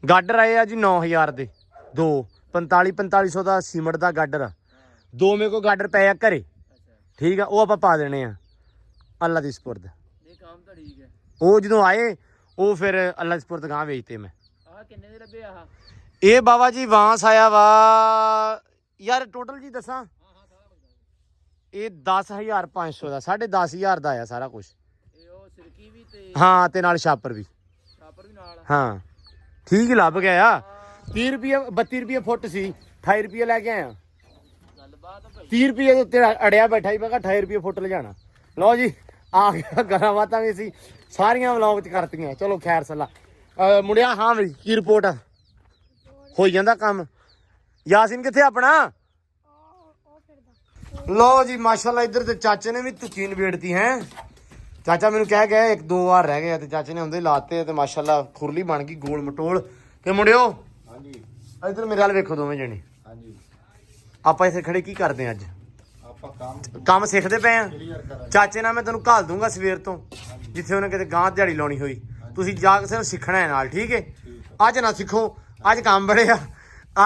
ਗਾਡਰ ਆਏ ਆ ਜੀ 9000 ਦੇ 2। 4500 ਦਾ ਸੀਮਟ ਦਾ ਗਾਡਰ ਆ। 2 ਮੇਰੇ ਕੋਲ ਗਾਡਰ ਪਏ ਆ ਘਰੇ। ਠੀਕ ਆ, ਉਹ ਆਪਾਂ ਪਾ ਦੇਣੇ ਆ ਅੱਲਾ ਦੀ ਸਪੁਰਦ। ਇਹ ਕੰਮ ਤਾਂ ਠੀਕ ਹੈ। ਉਹ ਜਦੋਂ ਆਏ ਉਹ ਫਿਰ ਅੱਲਾ ਦੀ ਸਪੁਰਦ ਗਾਂ ਵੇਚਤੇ ਮੈਂ। ਆਹ ਕਿੰਨੇ ਦੇ ਲੱਭੇ ਆਹ? ਇਹ ਬਾਬਾ ਜੀ ਵਾਂਸ ਆਇਆ ਵਾ ਯਾਰ, ਟੋਟਲ ਜੀ ਦੱਸਾਂ, ਇਹ 10500 ਦਾ, 10500 ਦਾ ਆਇਆ ਸਾਰਾ ਕੁਝ। ਇਹ ਉਹ ਸਿਰਕੀ ਵੀ ਤੇ ਹਾਂ ਤੇ ਨਾਲ ਛਾਪਰ ਵੀ। ਛਾਪਰ ਵੀ ਨਾਲ। ਹਾਂ ਠੀਕ ਹੀ ਲੱਭ ਗਿਆ ਆ। 30 ਰੁਪਏ 32 ਰੁਪਏ ਫੁੱਟ ਸੀ, 28 ਰੁਪਏ ਲੈ ਕੇ ਆਇਆ। ਗੱਲਬਾਤ ਭਾਈ। 30 ਰੁਪਏ ਦੇ ਉੱਤੇ ਅੜਿਆ ਬੈਠਾ ਹੀ, ਮੈਂ ਕਿਹਾ 28 ਰੁਪਏ ਫੁੱਟ ਲਿਜਾਣਾ। ਲਓ ਜੀ ਆ ਗਿਆ, ਗੱਲਾਂ ਬਾਤਾਂ ਵੀ ਸੀ ਸਾਰੀਆਂ ਵਲੌਗ ਚ ਕਰਤੀਆਂ। ਚਲੋ ਖੈਰ ਸੱਲਾ। ਮੁੰਡਿਆ ਹਾਂ ਵੀ ਕੀ ਰਿਪੋਰਟ ਆ? ਹੋਈ ਜਾਂਦਾ ਕੰਮ। ਯਾਸੀਨ ਕਿੱਥੇ ਆਪਣਾ? ਲਓ ਜੀ ਮਾਸ਼ਾਅੱਲਾ ਇੱਧਰ ਤੇ ਚਾਚੇ ਨੇ ਵੀ ਧੁੱਕੀ ਨਵੇੜਤੀ ਹੈ। ਚਾਚਾ ਮੈਨੂੰ ਕਹਿ ਗਿਆ 1-2 ਵਾਰ ਰਹਿ ਗਏ ਤੇ ਚਾਚੇ ਨੇ ਹੁੰਦੇ ਲਾਤੇ ਤੇ ਮਾਸ਼ਾਅੱਲਾ ਖੁਰਲੀ ਬਣ ਗਈ ਗੋਲ ਮਟੋਲ। ਤੇ ਮੁੰਡਿਓ ਹਾਂਜੀ ਇੱਧਰ ਮੇਰੇ ਵੱਲ ਵੇਖੋ ਦੋਵੇਂ ਜਣੇ। ਹਾਂਜੀ ਆਪਾਂ ਇੱਥੇ ਖੜੇ ਕੀ ਕਰਦੇ ਆਂ ਅੱਜ? ਆਪਾਂ ਕੰਮ ਸਿੱਖਦੇ ਪਏ ਆ। ਕਲੀਅਰ ਕਰਾਂਗੇ। ਚਾਚੇ ਨਾਲ ਮੈਂ ਤੈਨੂੰ ਘੱਲ ਦੂੰਗਾ ਸਵੇਰ ਤੋਂ, ਜਿੱਥੇ ਉਹਨੇ ਕਿਤੇ ਗਾਂ ਦਿਹਾੜੀ ਲਾਉਣੀ ਹੋਈ। ਤੁਸੀਂ ਜਾ ਕੇ ਸਿਰਫ ਸਿੱਖਣਾ ਹੈ ਨਾਲ, ਠੀਕ ਹੈ? ਅੱਜ ਨਾ ਸਿੱਖੋ, ਅੱਜ ਕੰਮ ਬੜੇ ਆ।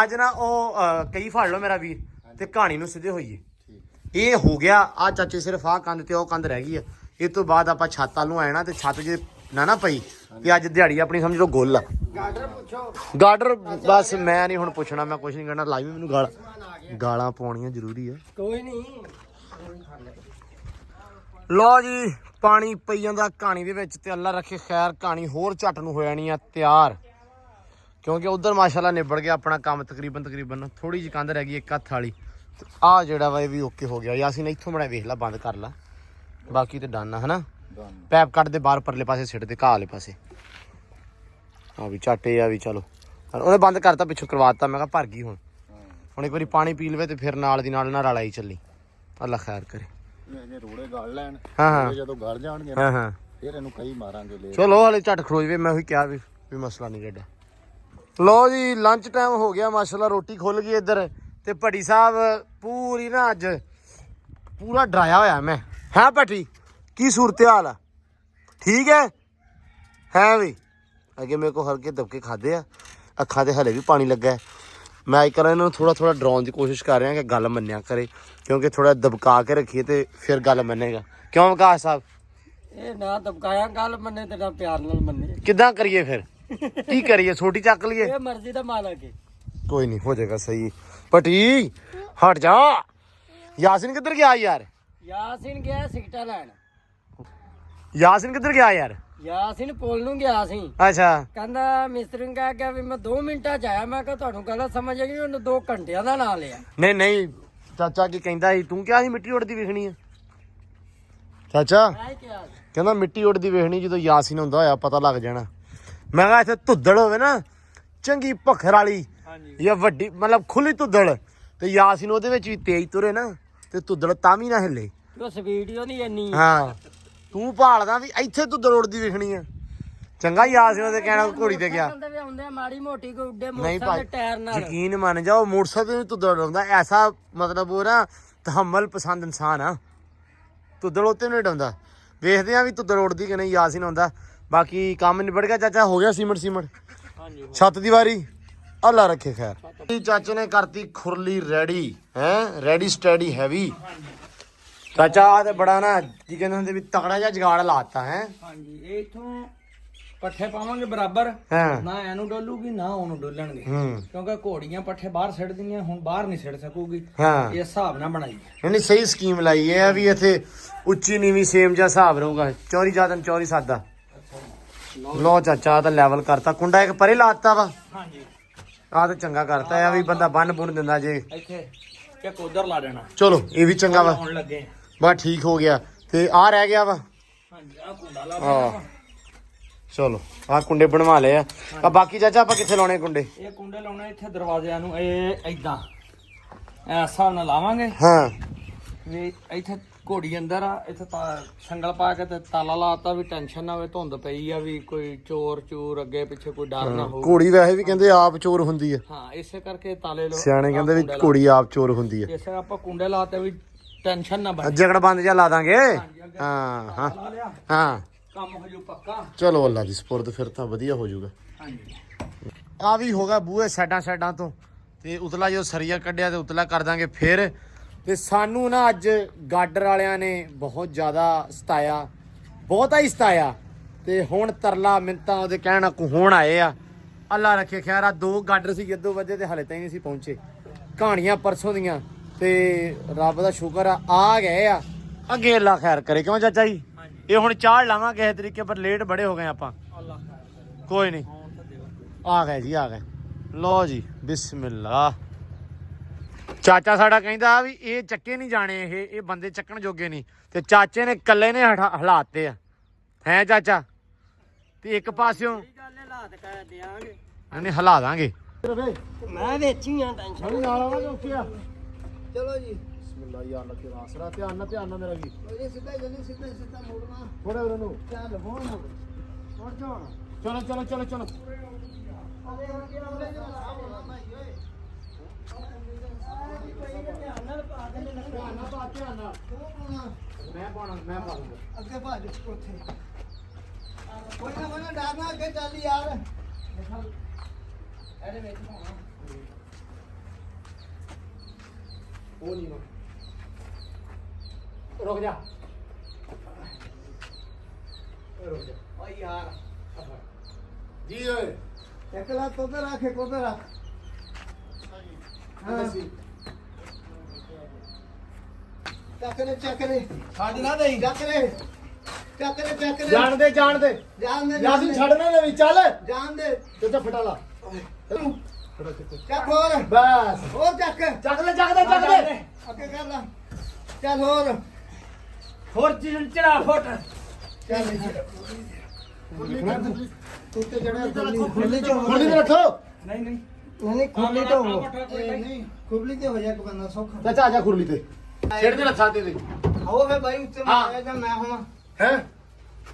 ਅੱਜ ਨਾ ਉਹ ਕਈ ਫੜ ਲਓ ਮੇਰਾ ਵੀਰ ਤੇ ਕਹਾਣੀ ਨੂੰ ਸਿੱਧੇ ਹੋਈਏ। ਇਹ ਹੋ ਗਿਆ ਆ ਚਾਚੇ, ਸਿਰਫ ਆਹ ਕੰਧ ਤੇ ਉਹ ਕੰਧ ਰਹਿ ਗਈ ਆ। ਇਹ ਤੋਂ ਬਾਅਦ ਆਪਾਂ ਛੱਤ ਵੱਲ ਨੂੰ ਆਣਾ ਤੇ ਛੱਤ ਜੇ ਨਾ ਪਈ ਤੇ ਅੱਜ ਦਿਹਾੜੀ ਆਪਣੀ ਸਮਝ ਲਓ ਗੁੱਲ ਆ। ਗਾਡਰ ਬਸ ਮੈਂ ਨਹੀਂ ਹੁਣ ਪੁੱਛਣਾ, ਮੈਂ ਕੁਛ ਨਹੀਂ ਕਹਿਣਾ। ਲਾਈ ਮੈਨੂੰ ਗਾਲਾਂ ਪਾਉਣੀਆਂ ਜ਼ਰੂਰੀ ਆ। ਕੋਈ ਨਹੀਂ। ਲਓ ਜੀ ਪਾਣੀ ਪਈ ਜਾਂਦਾ ਕਹਾਣੀ ਦੇ ਵਿੱਚ ਤੇ ਅੱਲਾ ਰੱਖੇ ਖੈਰ, ਕਹਾਣੀ ਹੋਰ ਝੱਟ ਨੂੰ ਹੋ ਜਾਣੀ ਆ ਤਿਆਰ, ਕਿਉਂਕਿ ਉਧਰ ਮਾਸ਼ਾਅੱਲਾ ਨਿਬੜ ਗਿਆ ਆਪਣਾ ਕੰਮ ਤਕਰੀਬਨ। ਥੋੜੀ ਜਿਹੀ ਕੰਧ ਰਹਿ ਗਈ ਇੱਕ ਹੱਥ ਵਾਲੀ। ਆ ਜਿਹੜਾ ਵਾ ਇਹ ਵੀ ਓਕੇ ਹੋ ਗਿਆ। ਯਾਸੀਨ ਇੱਥੋਂ ਬਣਾ ਵੇਖ ਲਾ, ਬੰਦ ਕਰ ਲਾ, ਬਾਕੀ ਤੇ ਡਨ ਆ ਹਨਾ। ਪੈਪ ਕੱਢ ਦੇ ਬਾਹਰ ਪਰਲੇ ਪਾਸੇ ਸਿੱਟ ਦੇ, ਘਾਹ ਵਾਲੇ ਪਾਸੇ। ਆ ਵੀ ਝਾਟੇ ਆ ਵੀ। ਚਲੋ ਉਹਨੇ ਬੰਦ ਕਰਤਾ, ਪਿੱਛੋਂ ਕਰਵਾਤਾ। ਮੈਂ ਕਿਹਾ ਭਰ ਗਈ ਹੁਣ ਇੱਕ ਵਾਰੀ ਪਾਣੀ ਪੀ ਲਵੇ ਤੇ ਫਿਰ ਨਾਲ ਦੀ ਨਾਲ ਨਾ ਰਲਾ ਹੀ ਚੱਲੀ। ਅੱਲਾ ਖੈਰ ਕਰੇ। ਇਹ ਰੋੜੇ ਗਾਲ ਲੈਣ, ਹਾਂ ਜਦੋਂ ਗਲ ਜਾਣਗੇ ਹਾਂ ਫਿਰ ਇਹਨੂੰ ਕਈ ਮਾਰਾਂਗੇ ਲੈ। ਚਲੋ ਹਲੇ ਝੱਟ ਖੜੋ ਜਵੇ। ਮੈਂ ਉਹੀ ਕਿਹਾ ਵੀ ਮਸਲਾ ਨਹੀਂ ਕਿੱਡਾ। ਲਓ ਜੀ ਲੰਚ ਟਾਈਮ ਹੋ ਗਿਆ ਮਾਸ਼ਾਅੱਲਾ, ਰੋਟੀ ਖੁੱਲ ਗਈ ਇੱਧਰ ਤੇ ਭੱਟੀ ਸਾਹਿਬ ਪੂਰੀ ਨਾ ਅੱਜ ਪੂਰਾ ਡਰਾਇਆ ਹੋਇਆ ਮੈਂ। ਹੈ ਭੱਟੀ ਕੀ ਸੂਰਤ ਹਾਲ ਆ? ਠੀਕ ਹੈ ਵੀ ਅੱਗੇ ਮੇਰੇ ਕੋ ਹਲਕੇ ਦਬਕੇ ਖਾਦੇ ਆ, ਅੱਖਾਂ ਤੇ ਹਲੇ ਵੀ ਪਾਣੀ ਲੱਗਾ ਹੈ। ਮੈਂ ਇੱਕ ਵਾਰ ਇਹਨੂੰ ਥੋੜਾ ਡਰਾਉਣ ਦੀ ਕੋਸ਼ਿਸ਼ ਕਰ ਰਿਹਾ ਕਿ ਗੱਲ ਮੰਨਿਆ ਕਰੇ, ਕਿਉਂਕਿ ਥੋੜਾ ਦਬਕਾ ਕੇ ਰੱਖੀਏ ਤੇ ਫਿਰ ਗੱਲ ਮੰਨੇਗਾ। ਕਿਉਂ ਵਿਕਾਸ ਸਾਹਿਬ? ਇਹ ਨਾ ਦਬਕਾਇਆ ਗੱਲ ਮੰਨੇ ਤੇ ਨਾ ਪਿਆਰ ਨਾਲ ਮੰਨੇ। ਕਿੱਦਾਂ ਕਰੀਏ ਫਿਰ? ਕੀ ਕਰੀਏ? ਛੋਟੀ ਚੱਕ ਲਈਏ? ਇਹ ਮਰਜ਼ੀ ਦਾ ਮਾਲਕ ਹੈ। ਕੋਈ ਨਹੀਂ, ਹੋ ਜਾਏਗਾ ਸਹੀ। ਪਟੀ ਹਟ ਜਾ। ਯਾਸਿਨ ਕਿੱਧਰ ਗਿਆ ਯਾਰ? ਯਾਸਿਨ ਗਿਆ ਸਿਗਟਾ ਲੈਣ। ਯਾਸਿਨ ਕਿੱਧਰ ਗਿਆ ਯਾਰ? ਯਾਸਿਨ ਪੁੱਲ ਨੂੰ ਗਿਆ ਸੀ। ਅੱਛਾ। ਕਹਿੰਦਾ ਮਿਸਤਰੀ ਨੂੰ ਕਹਿ ਗਿਆ ਵੀ ਮੈਂ 2 ਮਿੰਟਾਂ ਚ ਆਇਆ। ਮੈਂ ਕਿਹਾ ਤੁਹਾਨੂੰ ਗੱਲ ਸਮਝ ਆ ਗਈ, ਉਹਨੇ 2 ਘੰਟਿਆਂ ਦਾ ਨਾਂ ਲਿਆ। ਨਹੀਂ ਚਾਚਾ ਕੀ ਕਹਿੰਦਾ ਸੀ? ਤੂੰ ਕਿਹਾ ਸੀ ਮਿੱਟੀ ਉੱਡਦੀ ਵੇਖਣੀ ਆ ਚਾਚਾ? ਮੈਂ ਕਿਹਾ ਕਹਿੰਦਾ ਮਿੱਟੀ ਉੱਡਦੀ ਵੇਖਣੀ, ਜਦੋਂ ਯਾਸਿਨ ਹੁੰਦਾ ਹੋਇਆ ਪਤਾ ਲੱਗ ਜਾਣਾ। ਮੈਂ ਕਿਹਾ ਇੱਥੇ ਧੁੱਦੜ ਹੋਵੇ ਨਾ, ਚੰਗੀ ਭਖਰ ਵਾਲੀ ਜਾਂ ਵੱਡੀ, ਮਤਲਬ ਖੁੱਲੀ ਧੁੱਦੜ, ਤੇ ਯਾਸਿਨ ਉਹਦੇ ਵਿੱਚ ਵੀ ਤੇਜ਼ ਤੁਰੇ ਨਾ, ਤੇ ਧੁੱਦੜ ਤਾਂ ਵੀ ਨਾ ਹਿੱਲੇ। ਉਹ ਸਪੀਡ ਹੀ ਉਹਦੀ ਇੰਨੀ। ਹਾਂ, ਤੂੰ ਭਾਲਦਾ ਵੀ ਇੱਥੇ ਧੁੱਦੜ ਉੱਡਦੀ ਵੇਖਣੀ ਆ। ਚੰਗਾ ਯਾਸਿਨ ਉਹਦੇ ਕਹਿਣਾ ਘੋੜੀ ਤੇ ਗਿਆ। ਆਉਂਦੇ ਮਾੜੀ ਮੋਟੀ ਕੋਈ ਉੱਡੇ ਨਹੀਂ ਮੋਟਰਸਾਈਕਲ ਦੇ ਟਾਇਰ ਨਾਲ। ਯਕੀਨ ਮੰਨ ਜਾਓ, ਮੋਟਰਸਾਈਕਲ ਤੇ ਧੁੱਦੜ ਆਉਂਦਾ ਐਸਾ, ਮਤਲਬ ਉਹ ਨਾ ਤਹਮਲ ਪਸੰਦ ਇਨਸਾਨ ਆ। ਧੁੱਦੜ ਉੱਤੇ ਨਹੀਂ ਡਾਉਂਦਾ। ਵੇਖਦੇ ਆ ਵੀ ਧੁੱਦੜ ਉੱਡਦੀ ਕਿ ਨਹੀਂ। ਯਾਸਿਨ ਆਉਂਦਾ। ਬਾਕੀ ਕੰਮ ਨਿਬੜ ਗਿਆ ਚਾਚਾ? ਹੋ ਗਿਆ ਸੀਮਟ ਛੱਤ ਦੀ ਵਾਰੀ? ਅੱਲਾ ਰੱਖੇ ਖੈਰ। ਚਾਚੇ ਨੇ ਕਰਤੀ ਖੁਰਲੀ ਰੈਡੀ ਹੈ, ਰੈਡੀ ਸਟੈਡੀ ਹੈਵੀ। ਚਾਚਾ ਆ ਤੇ ਬੜਾ ਨਾ ਕੀ ਕਹਿੰਦੇ ਹੁੰਦੇ ਵੀ ਤਕੜਾ ਜਿਹਾ ਜਗਾੜ ਲਾਤਾ ਹੈ। ਹਾਂਜੀ, ਇਹ ਇਥੋਂ ਪੱਠੇ ਪਾਵਾਂਗੇ ਬਰਾਬਰ। ਹਾਂ ਨਾ ਇਹਨੂੰ ਡੋਲੂਗੀ ਨਾ ਉਹਨੂੰ ਡੋਲਣਗੇ, ਹੂੰ ਕਿਉਂਕਿ ਘੋੜੀਆਂ ਪੱਠੇ ਬਾਹਰ ਸਿੱਟ ਦਿੰਦੀਆਂ, ਹੁਣ ਬਾਹਰ ਨਹੀਂ ਸਿੱਟ ਸਕੂਗੀ। ਹਾਂ, ਇਸ ਹਿਸਾਬ ਨਾਲ ਬਣਾਈ। ਨਹੀਂ ਸਹੀ ਸਕੀਮ ਲਾਈ ਹੈ ਵੀ ਇੱਥੇ ਉੱਚੀ ਨੀਵੀਂ ਸੇਮ ਜਿਹਾ ਹਿਸਾਬ ਰਹੂਗਾ। ਚੌਰੀ ਜਾਦਨ ਚੌਰੀ ਸਾਦਾ। ਲੋ ਚਾਚਾ ਤਾਂ ਲੈਵਲ ਕਰਤਾ। ਕੁੰਡਾ ਇੱਕ ਪਰੇ ਲਾਤਾ ਵਾ। ਹਾਂਜੀ, ਆ ਤਾਂ ਚੰਗਾ ਕਰਤਾ ਆ ਵੀ ਬੰਦਾ ਬੰਨ ਬੁੰਨ ਦਿੰਦਾ ਜੇ। ਇੱਥੇ ਇੱਕ ਉਧਰ ਲਾ ਦੇਣਾ। ਚਲੋ ਇਹ ਵੀ ਚੰਗਾ ਵਾ। ਹੁਣ ਲੱਗੇ। ਬਸ ਠੀਕ ਹੋ ਗਿਆ। ਤੇ ਆ ਰਹਿ ਗਿਆ ਵਾ। ਹਾਂਜੀ, ਆ ਕੁੰਡਾ ਲਾ ਹਾਂ ਦੇਣਾ। ਚਲੋ ਆ ਕੁੰਡੇ ਬਣਵਾ ਲਏ ਆ। ਬਾਕੀ ਚਾਚਾ ਆਪਾਂ ਕਿੱਥੇ ਲਾਉਣੇ ਕੁੰਡੇ? ਇਹ ਕੁੰਡੇ ਲਾਉਣੇ ਇੱਥੇ ਦਰਵਾਜ਼ਿਆਂ ਨੂੰ। ਇਹ ਏਦਾਂ ਐ ਹਿਸਾਬ ਨਾਲ ਲਾਵਾਂਗੇ ਹਾਂ ਵੀ ਇੱਥੇ ਘੋੜੀ ਅੰਦਰ ਆ। ਇੱਥੇ ਸੰਗਲ ਪਾ ਕੇ ਤੇ ਤਾਲਾ ਲਾਤਾ ਵੀ ਟੈਨਸ਼ਨ ਨਾ ਹੋਵੇ। ਧੁੰਦ ਪਈ ਆ ਵੀ ਕੋਈ ਚੋਰ ਚੂਰ ਅੱਗੇ ਪਿੱਛੇ ਕੋਈ ਡਰ ਨਾ ਹੋਵੇ। ਘੋੜੀ ਵੈਸੇ ਵੀ ਕਹਿੰਦੇ ਆਪ ਚੋਰ ਹੁੰਦੀ ਆ। ਹਾਂ, ਇਸੇ ਕਰਕੇ ਤਾਲੇ ਲੋ। ਸਿਆਣੇ ਕਹਿੰਦੇ ਵੀ ਘੋੜੀ ਆਪ ਚੋਰ ਹੁੰਦੀ ਆ। ਇਸੇ ਆਪਾਂ ਕੁੰਡੇ ਲਾਤੇ ਵੀ ਟੈਨਸ਼ਨ ਨਾ ਬਣੇ। ਜਗੜ ਬੰਦ ਜਿਹਾ ਲਾ ਦਾਂਗੇ। ਹਾਂ ਹਾਂ ਲਾ ਲਿਆ, ਹਾਂ ਕੰਮ ਹੋ ਜੂ ਪੱਕਾ। ਚਲੋ ਅੱਲਾ ਦੀ ਸਪੁਰਦ, ਫਿਰ ਤਾਂ ਵਧੀਆ ਹੋ ਜਾਊਗਾ। ਹਾਂਜੀ, ਆ ਵੀ ਹੋਗਾ ਬੂਹੇ ਸਾਈਡਾਂ ਤੋਂ, ਤੇ ਉਤਲਾ ਜੋ ਸਰੀਆ ਕੱਢਿਆ ਤੇ ਉਤਲਾ ਕਰ ਦਾਂਗੇ ਫਿਰ। ਤੇ ਸਾਨੂੰ ਨਾ ਅੱਜ ਗਾਡਰ ਵਾਲਿਆਂ ਨੇ ਬਹੁਤ ਜ਼ਿਆਦਾ ਸਤਾਇਆ, ਬਹੁਤਾ ਹੀ ਸਤਾਇਆ। ਤੇ ਹੁਣ ਤਰਲਾ ਮਿੰਤਾਂ ਉਹਦੇ ਕਹਿਣਾ ਕੋ ਹੋਣ ਆਏ ਆ। ਅੱਲਾ ਰੱਖੇ ਖੈਰ। ਆ 2 ਗਾਡਰ ਸੀ 2 ਵਜੇ ਤੇ ਹਲੇ ਤਾਈਂ ਨਹੀਂ ਸੀ ਪਹੁੰਚੇ। ਕਹਾਣੀਆਂ ਪਰਸੋਂ ਦੀਆਂ, ਤੇ ਰੱਬ ਦਾ ਸ਼ੁਕਰ ਆ ਗਏ ਆ। ਅੱਗੇ ਅੱਲਾ ਖੈਰ ਕਰੇ। ਕਿਉਂ ਚਾਚਾ ਜੀ? ਇਹ ਹੁਣ ਚਾੜ ਲਾਵਾਂਗੇ ਕਿਸੇ ਤਰੀਕੇ, ਪਰ ਲੇਟ ਬੜੇ ਹੋ ਗਏ ਆਪਾਂ। ਅੱਲਾ ਕੋਈ ਨਹੀਂ, ਆ ਗਏ ਜੀ ਆ ਗਏ। ਲੋ ਜੀ ਬਿਸਮਿਲ੍ਲਾ। ਚਾਚਾ ਸਾਡਾ ਕਹਿੰਦਾ ਵੀ ਇਹ ਚੱਕੇ ਨਹੀਂ ਜਾਣੇ, ਇਹ ਬੰਦੇ ਚੱਕਣ ਜੋਗੇ ਨਹੀਂ, ਤੇ ਚਾਚੇ ਨੇ ਇਕੱਲੇ ਨੇ ਹਲਾਤੇ ਆ। ਹੈ ਚਾਚਾ? ਤੇ ਇੱਕ ਪਾਸਿਓਂ ਹਾਲਾਤ ਕਰ ਦਿਆਂਗੇ। ਨਹੀਂ ਹਿਲਾ ਦਾਂਗੇ। ਮੈਂ ਵੇਚੀ ਆ ਟੈਨਸ਼ਨ। ਨਾਲ ਆਵਾਂਗੇ ਉੱਥੇ ਆ। ਚਲੋ ਜੀ, ਬਿਸਮਿਲ੍ਲਾ ਯਾ ਅੱਲਾ ਤੇਰਾ ਆਸਰਾ। ਧਿਆਨ ਨਾਲ ਮੇਰਾ ਵੀ। ਇਹ ਸਿੱਧਾ ਜਲਦੀ ਸਿੱਧਾ ਮੋੜਨਾ। ਥੋੜੇ ਵੀਰ ਨੂੰ ਚੱਲ ਹੋਣ ਮੋੜ ਜਾਣਾ। ਚਲੋ। ਮੈਂ ਪਾ ਦੂੰਗਾ। ਅੱਗੇ ਭੱਜ ਉੱਥੇ। ਕੋਈ ਨਾ ਡਰਨਾ, ਅੱਗੇ ਚੱਲ ਯਾਰ। ਇਹਦੇ ਵਿੱਚ ਪਾਉਣਾ। ਉਹ ਨਹੀਂ ਰੁਕ ਜਾ। ਓ ਯਾਰ ਜੀ ਓਏ ਇੱਕ ਲੱਤ ਉਧਰ ਰੱਖ, ਇੱਕ ਉਧਰ ਰੱਖ। ਚੱਕ ਲੈ ਛੱਡ ਨਾ ਦੇਈ। ਚੱਕ ਲੈ ਜਾਣ ਦੇ ਜਾਣ ਦੇ ਯਾਸਿਨ ਛੱਡਣਾ ਨਾ ਵੀ। ਚੱਲ ਜਾਣ ਦੇ। ਤੇ ਫਟਾ ਲਾ। ਚੱਕ ਹੋਰ ਬਸ ਹੋਰ ਚੱਕ ਚੱਕ ਦੇ। ਅੱਗੇ ਕਰ ਲਾ। ਚੱਲ ਹੋਰ ਚੜਾ ਫੁੱਟ। ਚੱਲ ਤੂੰ ਤੇ ਜੜਿਆ ਖੁੱਲੀ ਚ ਖੋਲੀ ਤੇ ਰੱਖੋ। ਨਹੀਂ ਖੁੱਲੀ ਤੋਂ ਨਹੀਂ ਖੁੱਲੀ ਤੇ ਹੋ ਜਾ ਇੱਕ ਬੰਦਾ ਸੌਖਾ। ਚਾਚਾ ਆ ਜਾ ਖੁਰਲੀ ਤੇ ਛੇੜ ਦੇ ਲੱਥਾਂ ਤੇ ਹੋ ਫੇ ਬਾਈ ਉੱਤੇ ਮੈਂ ਜਾਂ ਮੈਂ ਹੋਵਾਂ। ਹੈ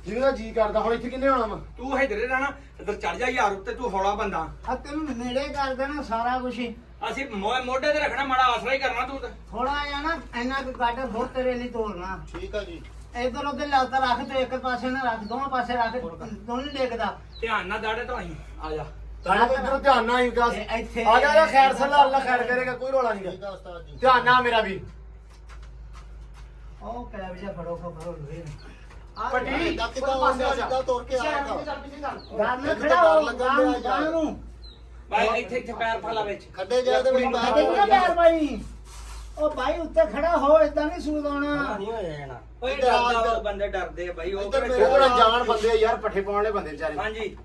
ਜਿਹਦਾ ਜੀ ਕਰਦਾ। ਹੁਣ ਇੱਥੇ ਕਿੰਨੇ ਹੋਣਾ ਵਾ? ਤੂੰ ਇਧਰੇ ਰਹਿਣਾ, ਇਧਰ ਚੜ ਜਾ ਯਾਰ ਉੱਤੇ। ਤੂੰ ਹੌਲਾ ਬੰਦਾ। ਆ ਤੈਨੂੰ ਨੇੜੇ ਕਰ ਦੇਣਾ ਸਾਰਾ ਕੁਝ ਹੀ। ਅਸੀਂ ਮੋਢੇ ਤੇ ਰੱਖਣਾ, ਮਾੜਾ ਆਸਰਾ ਹੀ ਕਰਨਾ ਤੂੰ ਤੇ। ਥੋੜਾ ਜਿਹਾ ਨਾ ਇੰਨਾ ਕੁ ਕੱਟ ਹੋਰ ਤੇਰੇ ਲਈ ਤੋੜਨਾ। ਠੀਕ ਆ ਜੀ। ਇਧਰ ਉਧਰ ਲੱਤ ਰੱਖ ਤੇ ਇੱਕ ਪਾਸੇ ਨਾ ਰੱਖ, ਦੋਵਾਂ ਪਾਸੇ ਰੱਖ, ਦੋਵੇਂ ਡੇਗਦਾ। ਧਿਆਨ ਨਾਲ ਦਾੜੇ ਤੋਂ ਆਈ ਆ ਜਾ ਸਾਡਾ ਇਧਰੋਂ ਧਿਆਨ ਨਾਲ ਹੀ ਵਿਕਾਸ ਇੱਥੇ ਆ ਜਾ ਖੈਰ ਸੱਲਾ ਅੱਲਾ ਖੈਰ ਕਰੇਗਾ ਕੋਈ ਰੋਲਾ ਨਹੀਂ ਠੀਕ ਆ ਉਸਤਾਦ ਜੀ। ਧਿਆਨ ਨਾਲ ਮੇਰਾ ਵੀ ਉਹ ਪੈਰ ਵਿਚਾ ਫੜੋ ਲੋਹੇ ਆ ਪੱਟੀ ਜਾ ਕਿੱਦਾਂ ਆਉਂਦਾ ਸਿੱਧਾ ਤੋੜ ਕੇ ਆਏਗਾ। ਗਾਂ ਨੂੰ ਇੱਥੇ ਖੜਾ ਡਰ ਹੋ, ਲੱਗਣ ਡਿਆ ਗਾਂ ਯਾਰ। ਨੂੰ ਬਾਈ ਇੱਥੇ ਪੈਰ ਫਾਲਾ ਵਿੱਚ ਖੱਡੇ ਜਾ ਤੇ ਵੀ ਆ ਦੇਖ ਨਾ ਪੈਰ ਭਾਈ। ਉਹ ਭਾਈ ਉੱਤੇ ਖੜਾ ਹੋ, ਇਦਾਂ ਨਹੀਂ ਸੂਦ ਆਉਣਾ। ਨਹੀਂ ਹੋ ਜਾਣਾ ਓਏ ਡਰਦਾ ਉਹ ਬੰਦੇ ਡਰਦੇ ਆ ਬਾਈ ਉਹ ਇੱਧਰ ਕਿਹੜੇ ਉਹ ਬੜਾ ਜਾਣ ਬੰਦੇ ਆ ਯਾਰ ਪੱਠੇ ਪਾਉਣ ਵਾਲੇ ਬੰਦੇ ਵਿਚਾਰੇ ਹਾਂਜੀ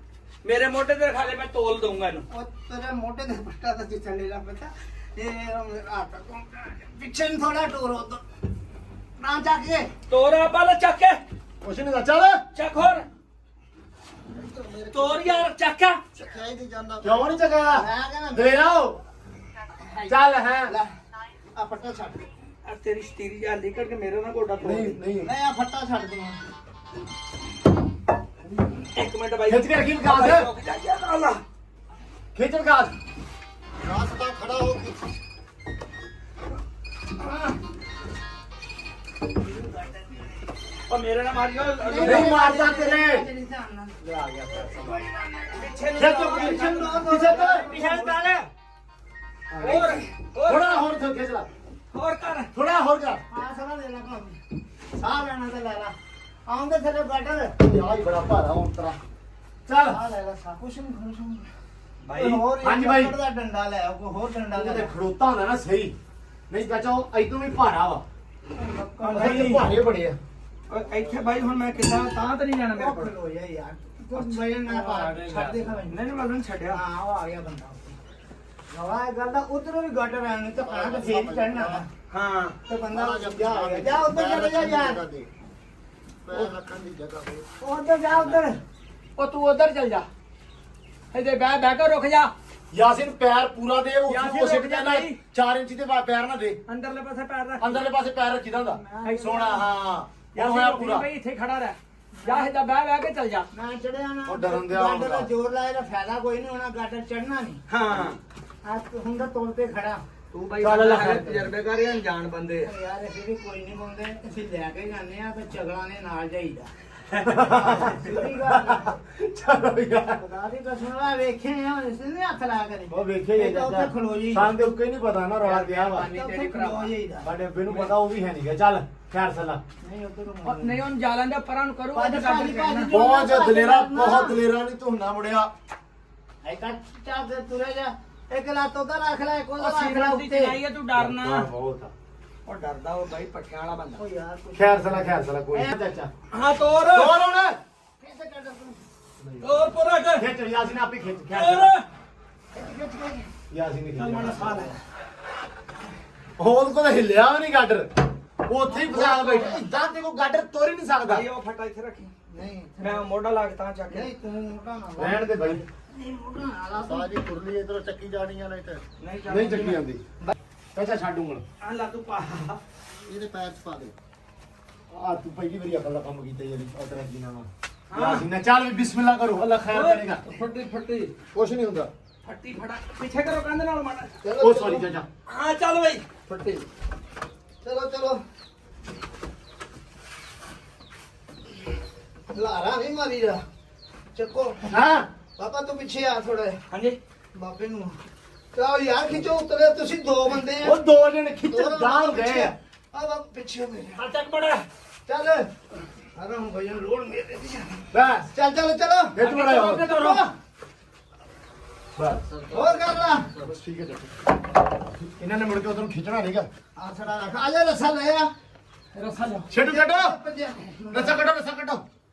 ਮੇਰੇ ਮੋਢੇ ਤੇ ਰਖਾ ਦੇ ਮੈਂ ਤੋਲ ਦਊਂਗਾ ਇਹਨੂੰ ਉਹ ਤੇਰੇ ਮੋਢੇ ਤੇ ਪੱਟਾ ਤਾਂ ਚੱਲੇ ਲਾ ਪਤਾ ਇਹ ਹੱਥ ਤੋਂ ਪਿੱਛੇ ਨੂੰ ਥੋੜਾ ਟੋਰ ਉਧਰ ਨਾ ਜਾ ਕੇ ਤੋਰਾ ਪਲ ਚੱਕ ਕੇ ਕੁਛ ਨਹੀਂ ਚੱਲ ਚੱਕ ਹੋਰ ਤੋਰ ਯਾਰ ਚੱਕ ਚੱਕਿਆ ਹੀ ਨਹੀਂ ਜਾਂਦਾ। ਕਿਉਂ ਨਹੀਂ ਚੱਕਿਆ ਮੈਂ ਕਹਿੰਦਾ ਦੇ ਆਓ ਚੱਲ ਹੈ ਲੈ ਆ ਪੱਟਾ ਛੱਡ ਆ ਤੇਰੀ ਸਟੀਰੀ ਜਾਂ ਨਿਕਲ ਕੇ ਮੇਰੇ ਨਾਲ ਗੋਡਾ ਤੋੜ ਦੇ। ਨਹੀਂ ਨਹੀਂ ਆ ਫੱਟਾ ਛੱਡ ਦੂੰਗਾ। ਇੱਕ ਮਿੰਟ ਬਾਈ ਖਿੱਚ ਕੇ ਰੱਖੀ ਵਿਕਾਸ ਰੁਕ ਜਾ ਯਾਰ ਅੱਲਾ ਖਿੱਚ ਵਿਕਾਸ ਰਾਸਤਾ ਖੜਾ ਹੋ ਕੇ ਉਹ ਮੇਰੇ ਨਾਲ ਮਾਰਿਓ ਨਹੀਂ ਮਾਰਦਾ ਤੇਰੇ ਤੇਰੀ ਧਿਆਨ ਨਾਲ ਪਿੱਛੇ ਨੂੰ ਖਿੱਚ ਜਾਓ। ਪਿੱਛੇ ਨੂੰ ਪਿੱਛੇ ਤੋਂ ਪਿੱਛੇ ਨੂੰ ਚੱਲ ਹੋਰ ਹੋਰ ਥੋੜਾ ਹੋਰ ਤੋਂ ਖਿੱਚ ਲੈ ਹੋਰ ਕਰ ਥੋੜਾ ਹੋਰ ਕਰ ਆ ਸਾਰਾ ਲੈ ਲਾ ਭਾਵੇਂ ਸਾਹ ਲੈਣਾ ਤੇ ਲੈ ਲਾ ਆਉਂਦੇ ਥੱਲੇ ਗਟਰ ਯਾਰ ਹੀ ਬੜਾ ਭਾਰਾ ਹੁਣ ਤਰਾ ਚੱਲ ਆ ਲੈ ਲਾ ਸਾ ਕੁਛ ਨਹੀਂ ਖੁਸ਼ ਨਹੀਂ ਬਾਈ ਹੋਰ ਹਾਂਜੀ ਬਾਈ। ਦਾ ਡੰਡਾ ਲੈ ਆ, ਕੋਈ ਹੋਰ ਡੰਡਾ ਕਿਤੇ ਲੈ ਖੜੋਤਾ ਹੁੰਦਾ ਨਾ ਸਹੀ ਨਹੀਂ ਚਾਚਾ ਉਹ ਇਦੋਂ ਵੀ ਭਾਰਾ ਵਾ ਇਹ ਭਾਰੇ ਬੜੇ ਆ ਓਏ ਇੱਥੇ ਬਾਈ ਹੁਣ ਮੈਂ ਕਿੱਦਾਂ ਤਾਂ ਤੇ ਨਹੀਂ ਜਾਣਾ ਮੇਰੇ ਕੋਲ ਖਲੋ ਜਾ ਯਾਰ ਤੂੰ ਵਜਨ ਨਾ ਪਾ ਛੱਡ ਦੇ ਖਵੇਂ ਨਹੀਂ ਮੈਂ ਉਹਨੂੰ ਛੱਡਿਆ ਹਾਂ ਉਹ ਆ ਗਿਆ ਬੰਦਾ ਨਵਾਂ ਇਹ ਗੱਲ ਦਾ ਉਧਰੋਂ ਵੀ ਗਟਰ ਆਣ ਤੇ ਪਾਣਾ ਤੇ ਫੇਰ ਚੜਨਾ ਹਾਂ ਤੇ ਬੰਦਾ ਜਾ ਆ ਗਿਆ ਜਾ ਉੱਧਰ ਚਲੇ ਜਾ ਯਾਰ ਪੈਰ ਰੱਖਣ ਦੀ ਜਗ੍ਹਾ ਹੋਵੇ। ਉੱਧਰ ਜਾ ਉੱਧਰ ਉਹ ਤੂੰ ਉਧਰ ਚੱਲ ਜਾ ਇਹਦੇ ਬਹਿ ਕੇ ਰੁਕ ਜਾ ਯਾਸਿਨ ਪੈਰ ਪੂਰਾ ਦੇ ਯਾਸਿਨ ਉਸੇ ਰੁਕ ਜਾ ਪਜਾਣਾ ਬਾਈ। 4 ਇੰਚ ਦੇ ਪੈਰ ਨਾ ਦੇ ਅੰਦਰਲੇ ਪਾਸੇ ਪੈਰ ਰੱਖ ਅੰਦਰਲੇ ਪਾਸੇ ਪੈਰ ਰੱਖੀਦਾ ਹੁੰਦਾ ਸੋਹਣਾ ਹਾਂ ਉਹ ਹੋਇਆ ਪੂਰਾ ਬਈ ਇੱਥੇ ਖੜਾ ਰਹਿ ਜਾ ਇਹਦਾ ਬਹਿ ਕੇ ਚੱਲ ਜਾ ਨਾ ਚੜਿਆ ਨਾ ਉਹ ਡਰਨ ਦਿਆ ਗਾਡਰ ਦਾ ਹੋਊਗਾ। ਜ਼ੋਰ ਲਾਏ ਦਾ ਫਾਇਦਾ ਕੋਈ ਨਹੀਂ ਹੋਣਾ ਗਾਡਰ ਚੜਨਾ ਨਹੀਂ ਹਾਂ ਆ ਹੁੰਦਾ ਤੋਲ ਤੇ ਖੜਾ ਤੂੰ ਬਾਈ ਚੱਲ ਲੈ ਸਾਡੇ ਫਿਰ। ਤਜਰਬੇਕਾਰ ਹੀ ਅਣਜਾਣ ਬੰਦੇ ਆ ਯਾਰ ਅਸੀਂ ਵੀ ਕੋਈ ਨਹੀਂ ਪਾਉਂਦੇ ਅਸੀਂ ਲੈ ਕੇ ਜਾਂਦੇ ਆ ਤੇ ਚਗਲਾਂ ਦੇ ਨਾਲ ਜਾਈਦਾ ਸਿੱਧੀ ਗੱਲ ਆ। ਚਲੋ ਯਾਰ ਖੁਦਾ ਦੀ ਕਸਮ ਨਾਲ ਵੇਖੇ ਆ ਇਸ ਨੇ ਹੱਥ ਲਾ ਕਰੇ ਉਹ ਵੇਖਿਆ ਹੀ ਇਹ ਤਾਂ ਉੱਥੇ ਖਲੋ ਜੀ ਸਾਨੂੰ ਤੇ ਉੱਕੇ ਨਹੀਂ ਪਤਾ ਨਾ ਰੌਲਾ ਗਿਆ ਵਾ ਉੱਥੇ ਖਲੋ ਜਾਈਦਾ ਸਾਡੇ ਅੱਬੇ ਨੂੰ ਪਤਾ ਉਹ ਵੀ ਹੈ ਨਹੀਂਗਾ ਚੱਲ ਖੈਰ ਸਲਾ ਨਹੀਂ ਉੱਧਰ ਉਹ ਨਹੀਂ ਉਹਨੂੰ ਜਾਲਾਂ ਦੇ ਪਰਾਂ ਨੂੰ ਕਰੂ ਭੱਜ, ਉਹਦੇ ਕੱਢ ਭੱਜ, ਕੇ ਕਹਿਣਾ। ਭੱਜ। ਬਹੁਤ ਦਲੇਰਾ ਬਹੁਤ ਦਲੇਰਾ ਨਹੀਂ ਤੂੰ ਨਾ ਮੁੜਿਆ ਐ ਕੱਟ ਚਾਹ ਤੇ ਤੁਰੇ ਜਾ ਇੱਕ ਲੱਤ ਉਹਦਾ ਰੱਖ ਲੈ ਇੱਕ ਉਹਦਾ ਉਹ ਰੱਖ ਲੈ ਸੀਰਤ ਦੀ ਉੱਤੇ ਚਲਾਈ ਆ ਤੂੰ ਡਰਨਾ ਬਹੁਤ ਆ ਉਹ ਡਰਦਾ ਉਹ ਬਾਈ ਪੱਠਿਆਂ ਵਾਲਾ ਬੰਦਾ ਓ ਯਾਰ ਕੁਛ ਖੈਰ ਸਲਾ ਕੋਈ ਨੀ ਚਾਚਾ ਹਾਂ ਤੋਰ ਤੋਰ ਹੁਣ ਕਿੱਥੇ ਕੱਢ ਤੂੰ ਤੋਰ ਪੂਰਾ ਕਰ ਖਿੱਚ ਯਾਸਿਨ ਆਪੇ ਖਿੱਚ ਖੈਰ ਤੋਰ ਖਿੱਚ ਕੇ ਯਾਸਿਨ ਨੇ ਮਨ ਖਿੱਚ ਸਾਹ ਲੈ ਉਹਦੇ ਕੋਲ ਹਿੱਲਿਆ ਵੀ ਨਹੀਂ ਗਾਡਰ ਉਹ ਉੱਥੇ ਹੀ ਫਸਾ ਬੈਠਾ ਇਦਾਂ ਤੇ ਕੋ ਗਾਡਰ ਤੋਰ ਹੀ ਨਹੀਂ ਸਕਦਾ ਬਾਈ ਉਹ ਫਟਾ ਇੱਥੇ ਰੱਖੀ ਨਹੀਂ ਮੈਂ ਮੋਢਾ ਲਾ ਕੇ ਤਾਂ ਚੱਕ ਨਹੀਂ ਤੂੰ ਮੋਟਾ ਨਾ ਲਾ। ਰਹਿਣ ਦੇ ਬਾਈ ਨਹੀਂ ਮੋਟਾ ਨਾ ਲਾ ਤੂੰ। ਸਾਜੀ ਕੁਰਲੀ ਇਧਰੋਂ ਚੱਕੀ ਜਾਣੀ ਆ ਨਹੀਂ ਤੇ ਨਹੀਂ ਚੱਲ ਨਹੀਂ ਚੱਕੀ ਜਾਂਦੀ ਚਾਚਾ ਛੱਡੂ ਹੁਣ ਆ ਲਾ ਤੂੰ ਪਾ ਇਹਦੇ ਪੈਰ 'ਚ ਪਾ ਦੇ। ਆ ਤੂੰ ਪਹਿਲੀ ਵਾਰੀ ਅਕਲ ਦਾ ਕੰਮ ਕੀਤਾ ਯਾਰ ਉਤਰਾ ਜੀ ਨਾ ਯਾਸਿਨ ਨੇ ਚੱਲ ਵੀ ਬਿਸਮਿਲ੍ਲਾ ਕਰੋ ਅੱਲਾ ਖੈਰ ਕਰੇਗਾ ਫੱਟੀ ਫੱਟੀ ਕੁਛ ਨਹੀਂ ਹੁੰਦਾ ਫੱਟੀ ਫੜਾ ਪਿੱਛੇ ਕਰੋ ਕੰਧ ਨਾਲ ਮਾੜਾ ਉਹ ਸੌਰੀ ਚਾਚਾ ਹਾਂ ਚੱਲ ਬਈ ਫੱਟੀ ਚਲੋ ਚਲੋ ਲਾਰਾ ਨਹੀਂ ਮਾਰੀਦਾ ਚੱਕੋ ਹਾਂ ਬਾਬਾ ਤੂੰ ਪਿੱਛੇ ਆ ਥੋੜਾ ਹਾਂਜੀ ਬਾਬੇ ਨੂੰ ਚਲੋ ਯਾਰ ਖਿੱਚੋ ਉਤਰੇ ਤੁਸੀਂ ਦੋ ਬੰਦੇ ਆ ਉਹ ਦੋ ਜਣ ਖਿੱਚ ਗਾਂ ਗਏ ਆ ਬਾਬਾ ਪਿੱਛੇ ਮੇਰੇ ਆ ਚੱਕ ਬੜਾ ਚੱਲ ਆਰਾਮ ਭਜਨ ਲੋੜ ਮੇਰੇ ਤੇ ਬਸ ਚੱਲ ਚੱਲ ਚਲੋ ਖਿੱਚ ਬੜਾ ਹੋ ਤੋਰੋ ਬਸ ਹੋਰ ਕਰ ਲਾ ਬਸ ਠੀਕ ਹੈ ਚਾਚਾ ਇਹਨਾਂ ਨੇ ਮੁੜ ਕੇ ਉਧਰ ਖਿੱਚਣਾ ਨਹੀਂਗਾ ਆ ਛੜਾ ਰੱਖ ਆ ਜਾ ਰਸਾ ਲੈ ਆ ਰਸਾ ਜਾ ਛੱਡੋ ਛੱਡੋ ਭੱਜਿਆ। ਰਸਾ ਕੱਢੋ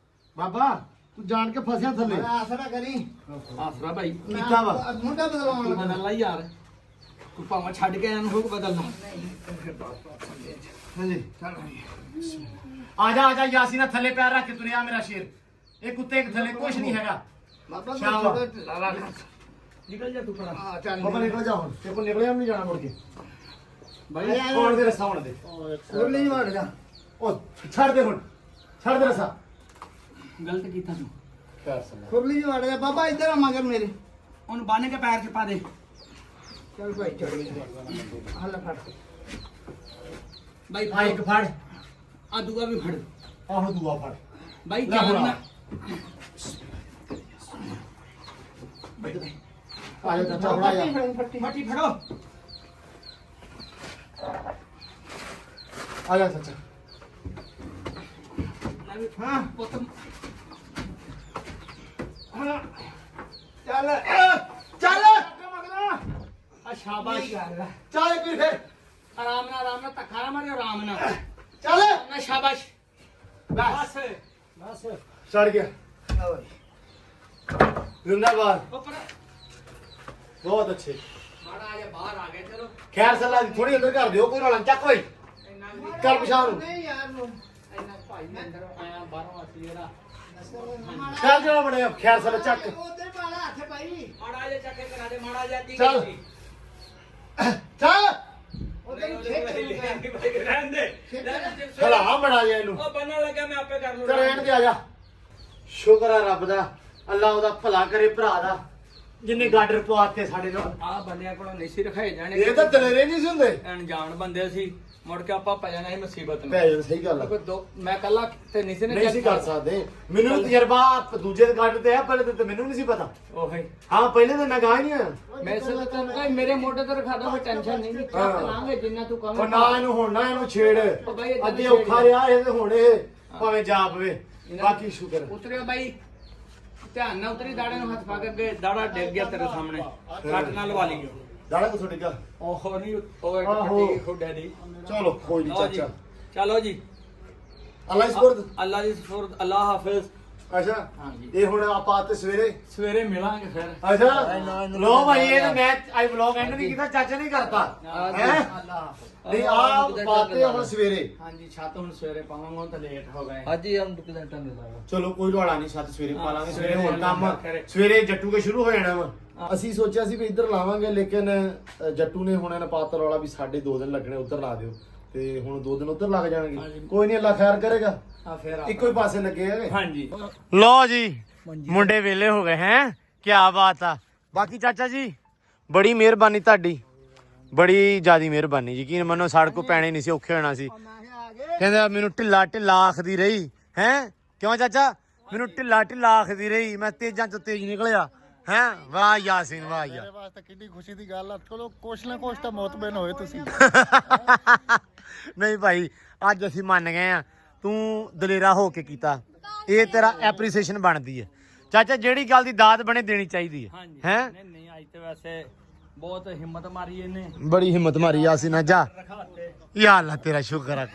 ਬਾਬਾ ਤੂੰ ਜਾਣ ਕੇ ਫਸਿਆ ਥੱਲੇ ਆਸਰਾ ਕਰੀ ਆਸਰਾ ਭਾਈ ਕੀਤਾ ਵਾ। ਮੁੰਡਾ ਤੂੰ ਬਦਲਾਉਣ ਬਦਲ ਲਾ ਯਾਰ ਤੂੰ ਭਾਵੇਂ ਛੱਡ ਕੇ ਆਇਆ ਨੂੰ ਹੁਕ ਬਦਲਣਾ ਹਾਂਜੀ ਆ ਜਾ ਯਾਸੀਨਾ ਥੱਲੇ ਪੈਰ ਰੱਖ ਕੇ ਤੁਰਿਆ ਮੇਰਾ ਸ਼ੇਰ ਇਹ ਕੁੱਤੇ ਇੱਕ ਥੱਲੇ ਕੁਛ ਨਹੀਂ ਹੈਗਾ ਬਾਬਾ ਸ਼ਾਬਾਸ਼। ਨਿਕਲ ਜਾ ਤੂੰ ਪਰਾਂ ਆ ਚੱਲ ਬਾਬਾ ਨਿਕਲ ਜਾ ਹੁਣ ਤੇ ਕੋ ਨਿਕਲਿਆ ਵੀ ਨਹੀਂ ਜਾਣਾ ਮੁੜ ਕੇ ਭਾਈ ਹੋਣ ਦੇ ਰਸਾ ਹੋਣ ਦੇ ਉਹ ਇੱਕ ਹੋਰ ਨਹੀਂ ਵੜ ਜਾ ਉਹ ਛੱਡ ਦੇ ਹੁਣ ਛੱਡ ਦੇ ਰਸਾ ਗਲਤ ਕੀਤਾ ਤੂੰ ਪੈਰ ਸਲਾ ਖੁਰਲੀ ਵੜ ਜਾ ਬਾਬਾ ਇੱਧਰ ਆ ਮਗਰ ਮੇਰੇ ਉਹਨੂੰ ਬੰਨ ਕੇ ਪੈਰ 'ਚ ਪਾ ਦੇ ਚੱਲ ਭਾਈ ਚੜ ਗਿਆ ਹੱਲ ਫੜ ਬਾਈ ਆ ਇੱਕ ਫੜ ਆ ਦੂਆ ਵੀ ਫੜ ਆਹੋ ਦੂਆ ਫੜ ਬਾਈ ਲੈ ਜਾਨ ਹੁਣ ਨਾ ਆ ਜਾ ਚਾਚਾ ਫੜਾ ਜਾ ਫੱਟੀ ਫੜੋ ਆ ਜਾ ਚਾਚਾ ਹਾਂ ਪੁੱਤ ਹਾਂ ਚੱਲ ਚੱਲ ਆ ਸ਼ਾਬਾਸ਼ ਚੱਲ ਇੱਕ ਵਾਰੀ ਫਿਰ ਆਰਾਮ ਨਾਲ ਧੱਕਾ ਨਾ ਮਾਰਿਓ ਆਰਾਮ ਨਾਲ ਚੱਲ ਨਾ ਸ਼ਾਬਾਸ਼ ਬਸ ਬਸ ਚੜ ਗਿਆ ਜ਼ਿੰਦਾਬਾਦ ਉੱਪਰ ਬਹੁਤ ਅੱਛੇ ਮਾੜਾ ਆ ਜਾ ਬਾਹਰ ਆ ਗਏ ਚਲੋ ਖੈਰ ਸੱਲਾ ਦੀ ਥੋੜੀ ਅੰਦਰ ਕਰ ਦਿਓ ਕੋਈ ਰੌਲਾ ਨੀ, ਚੱਕ ਓਏ ਇੰਨਾ ਕਰ ਪਛਾਣ ਨੂੰ ਨਹੀਂ ਯਾਰ ਨੂੰ ਇੰਨਾ ਭਾਈ ਮੈਂ ਅੰਦਰ ਆਇਆ ਬਾਹਰੋਂ ਅਸੀਂ ਇਹਦਾ ਖੈਰ ਜਿਹੜਾ ਬਣੇ ਖੈਰ ਸੱਲਾ ਚੱਕ ਉਧਰ ਵਾਲਾ ਹੱਥ ਭਾਈ ਮਾੜਾ ਜਿਹਾ ਚੱਕੇ ਕਰਾ ਦੇ ਮਾੜਾ ਜਿਹਾ ਤੀ ਚੱਲ ਚੱਲ ਉਧਰ ਖੇਚ ਰਹਿਣ ਦੇ ਹਲਾ ਬਣਾ ਜਾ ਇਹਨੂੰ ਉਹ ਬੰਨਣ ਲੱਗਾ ਮੈਂ ਆਪੇ ਕਰ ਲੂੰਗਾ ਰਹਿਣ ਦੇ ਆ ਜਾ ਸ਼ੁਕਰ ਆ ਰੱਬ ਦਾ ਅੱਲਾ ਉਹਦਾ ਭਲਾ ਕਰੇ ਭਰਾ ਦਾ ਜਿੰਨੇ ਗਾਡਰ ਪਵਾਤੇ ਸਾਡੇ ਨਾਲ ਆ ਬੰਦਿਆਂ ਕੋਲੋਂ ਨਹੀਂ ਸੀ ਰਖਾਏ ਜਾਣੇ ਇਹ ਤਾਂ ਦਲੇਰੇ ਨਹੀਂ ਸੀ ਹੁੰਦੇ ਅਣਜਾਣ ਬੰਦੇ ਸੀ ਮੁੜ ਕੇ ਆਪਾਂ ਪੈ ਜਾਣਾ ਸੀ ਮੁਸੀਬਤ ਨੂੰ ਭੈਣ ਸਹੀ ਗੱਲ ਆ ਕੋਈ ਦੋ ਮੈਂ ਕੱਲਾ ਤੇ ਨਹੀਂ ਸੀ ਨਾ ਨਹੀਂ ਸੀ ਕਰ ਸਕਦੇ ਮੈਨੂੰ ਵੀ ਤਜਰਬਾ ਦੂਜੇ ਦੇ ਗਾਡਰ ਤੇ ਆ ਪਹਿਲੇ ਤੇ ਮੈਨੂੰ ਨਹੀਂ ਸੀ ਪਤਾ ਉਹੀ ਹਾਂ ਪਹਿਲੇ ਤਾਂ ਮੈਂ ਗਾ ਹੀ ਨਹੀਂ ਆ ਮੈਂ ਸੋਚਦਾ ਤਾਂ ਮੇਰੇ ਮੋਢੇ ਤੇ ਰਖਾ ਦੋ ਕੋਈ ਟੈਨਸ਼ਨ ਨਹੀਂ ਚੱਕ ਲਾਂਗੇ ਜਿੰਨਾ ਤੂੰ ਕਹਵੇਂ ਉਹ ਨਾ ਇਹਨੂੰ ਹੁਣ ਨਾ ਇਹਨੂੰ ਛੇੜ ਉਹ ਬਾਈ ਏਦਾਂ ਅੱਗੇ ਨੀ ਔਖਾ ਰਿਹਾ ਇਹ ਤੇ ਹੁਣ ਇਹ ਭਾਵੇਂ ਜਾ ਪਵੇ ਬਾਕੀ ਸ਼ੁਕਰ ਉਤਰਿਓ ਬਾਈ ਧਿਆਨ ਨਾਲ ਉਤਰੀ ਦਾੜੇ ਨੂੰ ਹੱਥ ਪਾ ਕੇ ਅੱਗੇ ਦਾੜਾ ਡਿੱਗ ਗਿਆ ਤੇਰੇ ਸਾਹਮਣੇ ਕੱਟ ਨਾਲ ਲਵਾ ਲਈ ਦਾੜਾ ਕਿਥੋਂ ਡਿੱਗਾ ਉਹ ਨਹੀਂ ਉਹ ਇੱਕ ਆਹੋ। ਪੱਟੀ ਖੋਡਿਆ ਦੀ ਚਲੋ ਕੋਈ ਨਹੀਂ ਲਓ ਜੀ ਚਾਚਾ ਚਲੋ ਜੀ ਅੱਲਾ ਇਸਪੁਰਦ ਅੱਲਾ ਦੀ ਸਪੁਰਦ ਅੱਲਾ ਹਾਫਿਜ਼ ਅੱਛਾ ਹਾਂਜੀ ਇਹ ਹੁਣ ਆਪਾਂ ਤੇ ਸਵੇਰੇ ਸਵੇਰੇ ਮਿਲਾਂਗੇ ਫਿਰ ਅੱਛਾ ਲੋ ਭਾਈ ਇਹ ਤਾਂ ਮੈਂ ਆਈ ਵਲੌਗ ਐਂਡ ਨਹੀਂ ਕੀਤਾ ਚਾਚਾ ਨਹੀਂ ਕਰਤਾ ਹੈ ਨਹੀਂ ਆ ਬਾਤੇ ਹੁਣ ਸਵੇਰੇ ਹਾਂਜੀ ਛੱਤ ਹੁਣ ਸਵੇਰੇ ਪਾਵਾਂਗੇ ਹੁਣ ਤਾਂ ਲੇਟ ਹੋ ਗਏ ਹਾਂਜੀ ਹਮ ਦੁਕਾਨਾਂ ਦੇ ਲਾਵਾ ਚਲੋ ਕੋਈ ਰੌਲਾ ਨਹੀਂ ਸੱਤ ਸਵੇਰੇ ਪਾ ਲਾਂਗੇ ਸਵੇਰੇ ਹੁਣ ਕੰਮ ਸਵੇਰੇ ਜੱਟੂ ਕੇ ਸ਼ੁਰੂ ਹੋ ਜਾਣਾ ਵਾ ਅਸੀਂ ਸੋਚਿਆ ਸੀ ਵੀ ਇੱਧਰ ਲਾਵਾਂਗੇ ਲੇਕਿਨ ਜੱਟੂ ਨੇ ਹੁਣ ਇਹਨਾਂ ਪਾਤਾ ਰੌਲਾ ਵੀ ਸਾਡੇ 2 ਦਿਨ ਲੱਗਣੇ ਉੱਧਰ ਲਾ ਦਿਓ ਤੇ ਹੁਣ 2 ਦਿਨ ਉੱਧਰ ਲੱਗ ਜਾਣਗੇ ਕੋਈ ਨਹੀਂ ਅੱਲਾ ਖੈਰ ਕਰੇਗਾ ਆ ਫਿਰ ਇੱਕੋ ਹੀ ਪਾਸੇ ਲੱਗੇ ਹੈਗੇ ਹਾਂਜੀ ਲੋ ਜੀ ਮੁੰਡੇ ਵੇਲੇ ਹੋ ਗਏ ਹੈ ਕੀ ਬਾਤ ਆ ਬਾਕੀ ਚਾਚਾ ਜੀ ਬੜੀ ਮਿਹਰਬਾਨੀ ਤੁਹਾਡੀ ਬੜੀ ਜਿਆਦੀ ਮਿਹਰਬਾਨੀ ਯਕੀਨ ਮੰਨੋ ਸਾਡੇ ਕੋ ਪੈਣੇ ਨਹੀਂ ਸੀ ਔਖੇ ਹੋਣਾ ਸੀ ਕਹਿੰਦਾ ਮੈਨੂੰ ਢਿੱਲਾ ਢਿੱਲਾ ਆਖਦੀ ਰਹੀ ਹੈ ਕਿਉਂ ਚਾਚਾ ਮੈਨੂੰ ਢਿੱਲਾ ਢਿੱਲਾ ਆਖਦੀ ਰਹੀ ਮੈਂ ਤੇਜ਼ਾਂ ਚ ਤੇਜ਼ ਨਿਕਲਿਆ ਹੈ ਵਾਹ ਯਾਸੀਨ ਵਾਹ ਯਾਰ ਮੇਰੇ ਵਾਸਤੇ ਕਿੰਨੀ ਖੁਸ਼ੀ ਦੀ ਗੱਲ ਆ ਚਲੋ ਕੁਛ ਨਾ ਕੁਛ ਤਾਂ ਮੌਤਬਨ ਹੋਏ ਤੁਸੀਂ ਨਹੀਂ ਭਾਈ ਅੱਜ ਅਸੀਂ ਮੰਨ ਗਏ ਆ ਤੂੰ ਦਲੇਰਾ ਹੋ ਕੇ ਕੀਤਾ ਇਹ ਤੇਰਾ ਐਪਰੀਸੀਏਸ਼ਨ ਬਣਦੀ ਹੈ ਚਾਚਾ ਜਿਹੜੀ ਗੱਲ ਦੀ ਦਾਤ ਬਣੇ ਦੇਣੀ ਚਾਹੀਦੀ ਹੈ ਹਾਂਜੀ ਹੈ ਨਹੀਂ ਨਹੀਂ ਅੱਜ ਤੇ ਵੈਸੇ ਬਹੁਤ ਹਿੰਮਤ ਮਾਰੀ ਇਹਨੇ ਬੜੀ ਹਿੰਮਤ ਮਾਰੀ ਯਾਸੀਨ ਨਾ ਜਾ ਰਖਾਤੇ ਯਾ ਅੱਲਾ ਤੇਰਾ ਸ਼ੁਕਰ ਆ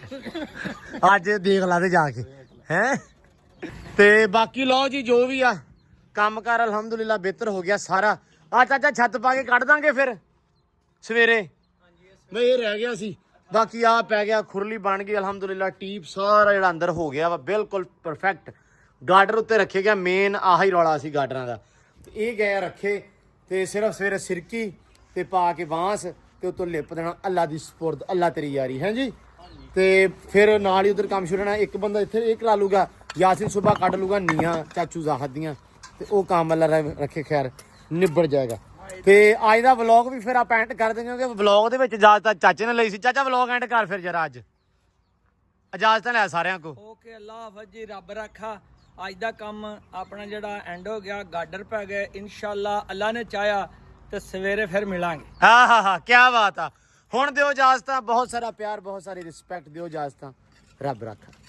ਅੱਜ ਦੇਖ ਲਾ ਤੇ ਜਾ ਕੇ ਹੈ ਤੇ ਬਾਕੀ ਲਓ ਜੀ ਜੋ ਵੀ ਆ ਕੰਮ ਕਾਰ ਅਲਹਮਦੁਲਿਲਾ ਬਿਹਤਰ ਹੋ ਗਿਆ ਸਾਰਾ ਆ ਚਾਚਾ ਛੱਤ ਪਾ ਕੇ ਕੱਢ ਦਾਂਗੇ ਫਿਰ ਸਵੇਰੇ ਨਹੀਂ ਇਹ ਰਹਿ ਗਿਆ ਸੀ ਬਾਕੀ ਆ ਪੈ ਗਿਆ ਖੁਰਲੀ ਬਣ ਗਈ ਅਲਹਮਦੁਲਿਲਾ ਟੀਪ ਸਾਰਾ ਜਿਹੜਾ ਅੰਦਰ ਹੋ ਗਿਆ ਵਾ ਬਿਲਕੁਲ ਪਰਫੈਕਟ ਗਾਰਡਰ ਉੱਤੇ ਰੱਖੇ ਗਿਆ ਮੇਨ ਆਹੀ ਰੌਲਾ ਸੀ ਗਾਰਡਰਾਂ ਦਾ ਇਹ ਗਏ ਰੱਖੇ ਤੇ ਸਿਰਫ ਸਵੇਰੇ ਸਿਰਕੀ ਤੇ ਪਾ ਕੇ ਬਾਂਸ ਤੇ ਉਤੋਂ ਲਿਪ ਦੇਣਾ ਅੱਲਾ ਦੀ ਸਪੁਰਦ ਅੱਲਾ ਤੇਰੀ ਯਾਰੀ ਹੈ ਜੀ ਤੇ ਫਿਰ ਨਾਲ ਹੀ ਉਧਰ ਕੰਮ ਸ਼ੁਰੂ ਹੋਣਾ ਇੱਕ ਬੰਦਾ ਇੱਥੇ ਇਹ ਕਰਾ ਲੂਗਾ ਯਾਸੀਨ ਸੁਬਾ ਕੱਢ ਲੂਗਾ ਨੀਆਂ ਚਾਚੂ ਜ਼ਾਹਦ ਦੀਆਂ ਤੇ ਉਹ ਕੰਮ ਅੱਲਾ ਰੱਖੇ ਖੈਰ ਨਿਬੜ ਜਾਏਗਾ ਤੇ ਅੱਜ ਦਾ ਵਲੌਗ ਵੀ ਫਿਰ ਆਪਾਂ ਐਂਡ ਕਰ ਦਿੰਦੇ ਕਿਉਂਕਿ ਵਲੌਗ ਦੇ ਵਿੱਚ ਇਜਾਜ਼ਤ ਚਾਚੇ ਨੇ ਲਈ ਸੀ ਚਾਚਾ ਵਲੌਗ ਐਂਡ ਕਰ ਫਿਰ ਜਰਾ ਅੱਜ ਇਜਾਜ਼ਤ ਲੈ ਸਾਰਿਆਂ ਕੋ ਓਕੇ ਅੱਲਾ ਹਾਫਿਜ਼ ਜੀ ਰੱਬ ਰੱਖਾ ਅੱਜ ਦਾ ਕੰਮ ਆਪਣਾ ਜਿਹੜਾ ਐਂਡ ਹੋ ਗਿਆ ਗਾਰਡਰ ਪੈ ਗਏ ਇਨਸ਼ਾਅੱਲਾ ਅੱਲਾ ਨੇ ਚਾਹਿਆ ਤੇ ਸਵੇਰੇ ਫਿਰ ਮਿਲਾਂਗੇ ਹਾਂ ਕੀ ਬਾਤ ਆ ਹੁਣ ਦਿਓ ਇਜਾਜ਼ਤਾਂ ਬਹੁਤ ਸਾਰਾ ਪਿਆਰ ਬਹੁਤ ਸਾਰੀ ਰਿਸਪੈਕਟ ਦਿਓ ਇਜਾਜ਼ਤਾਂ ਰੱਬ ਰੱਖਾ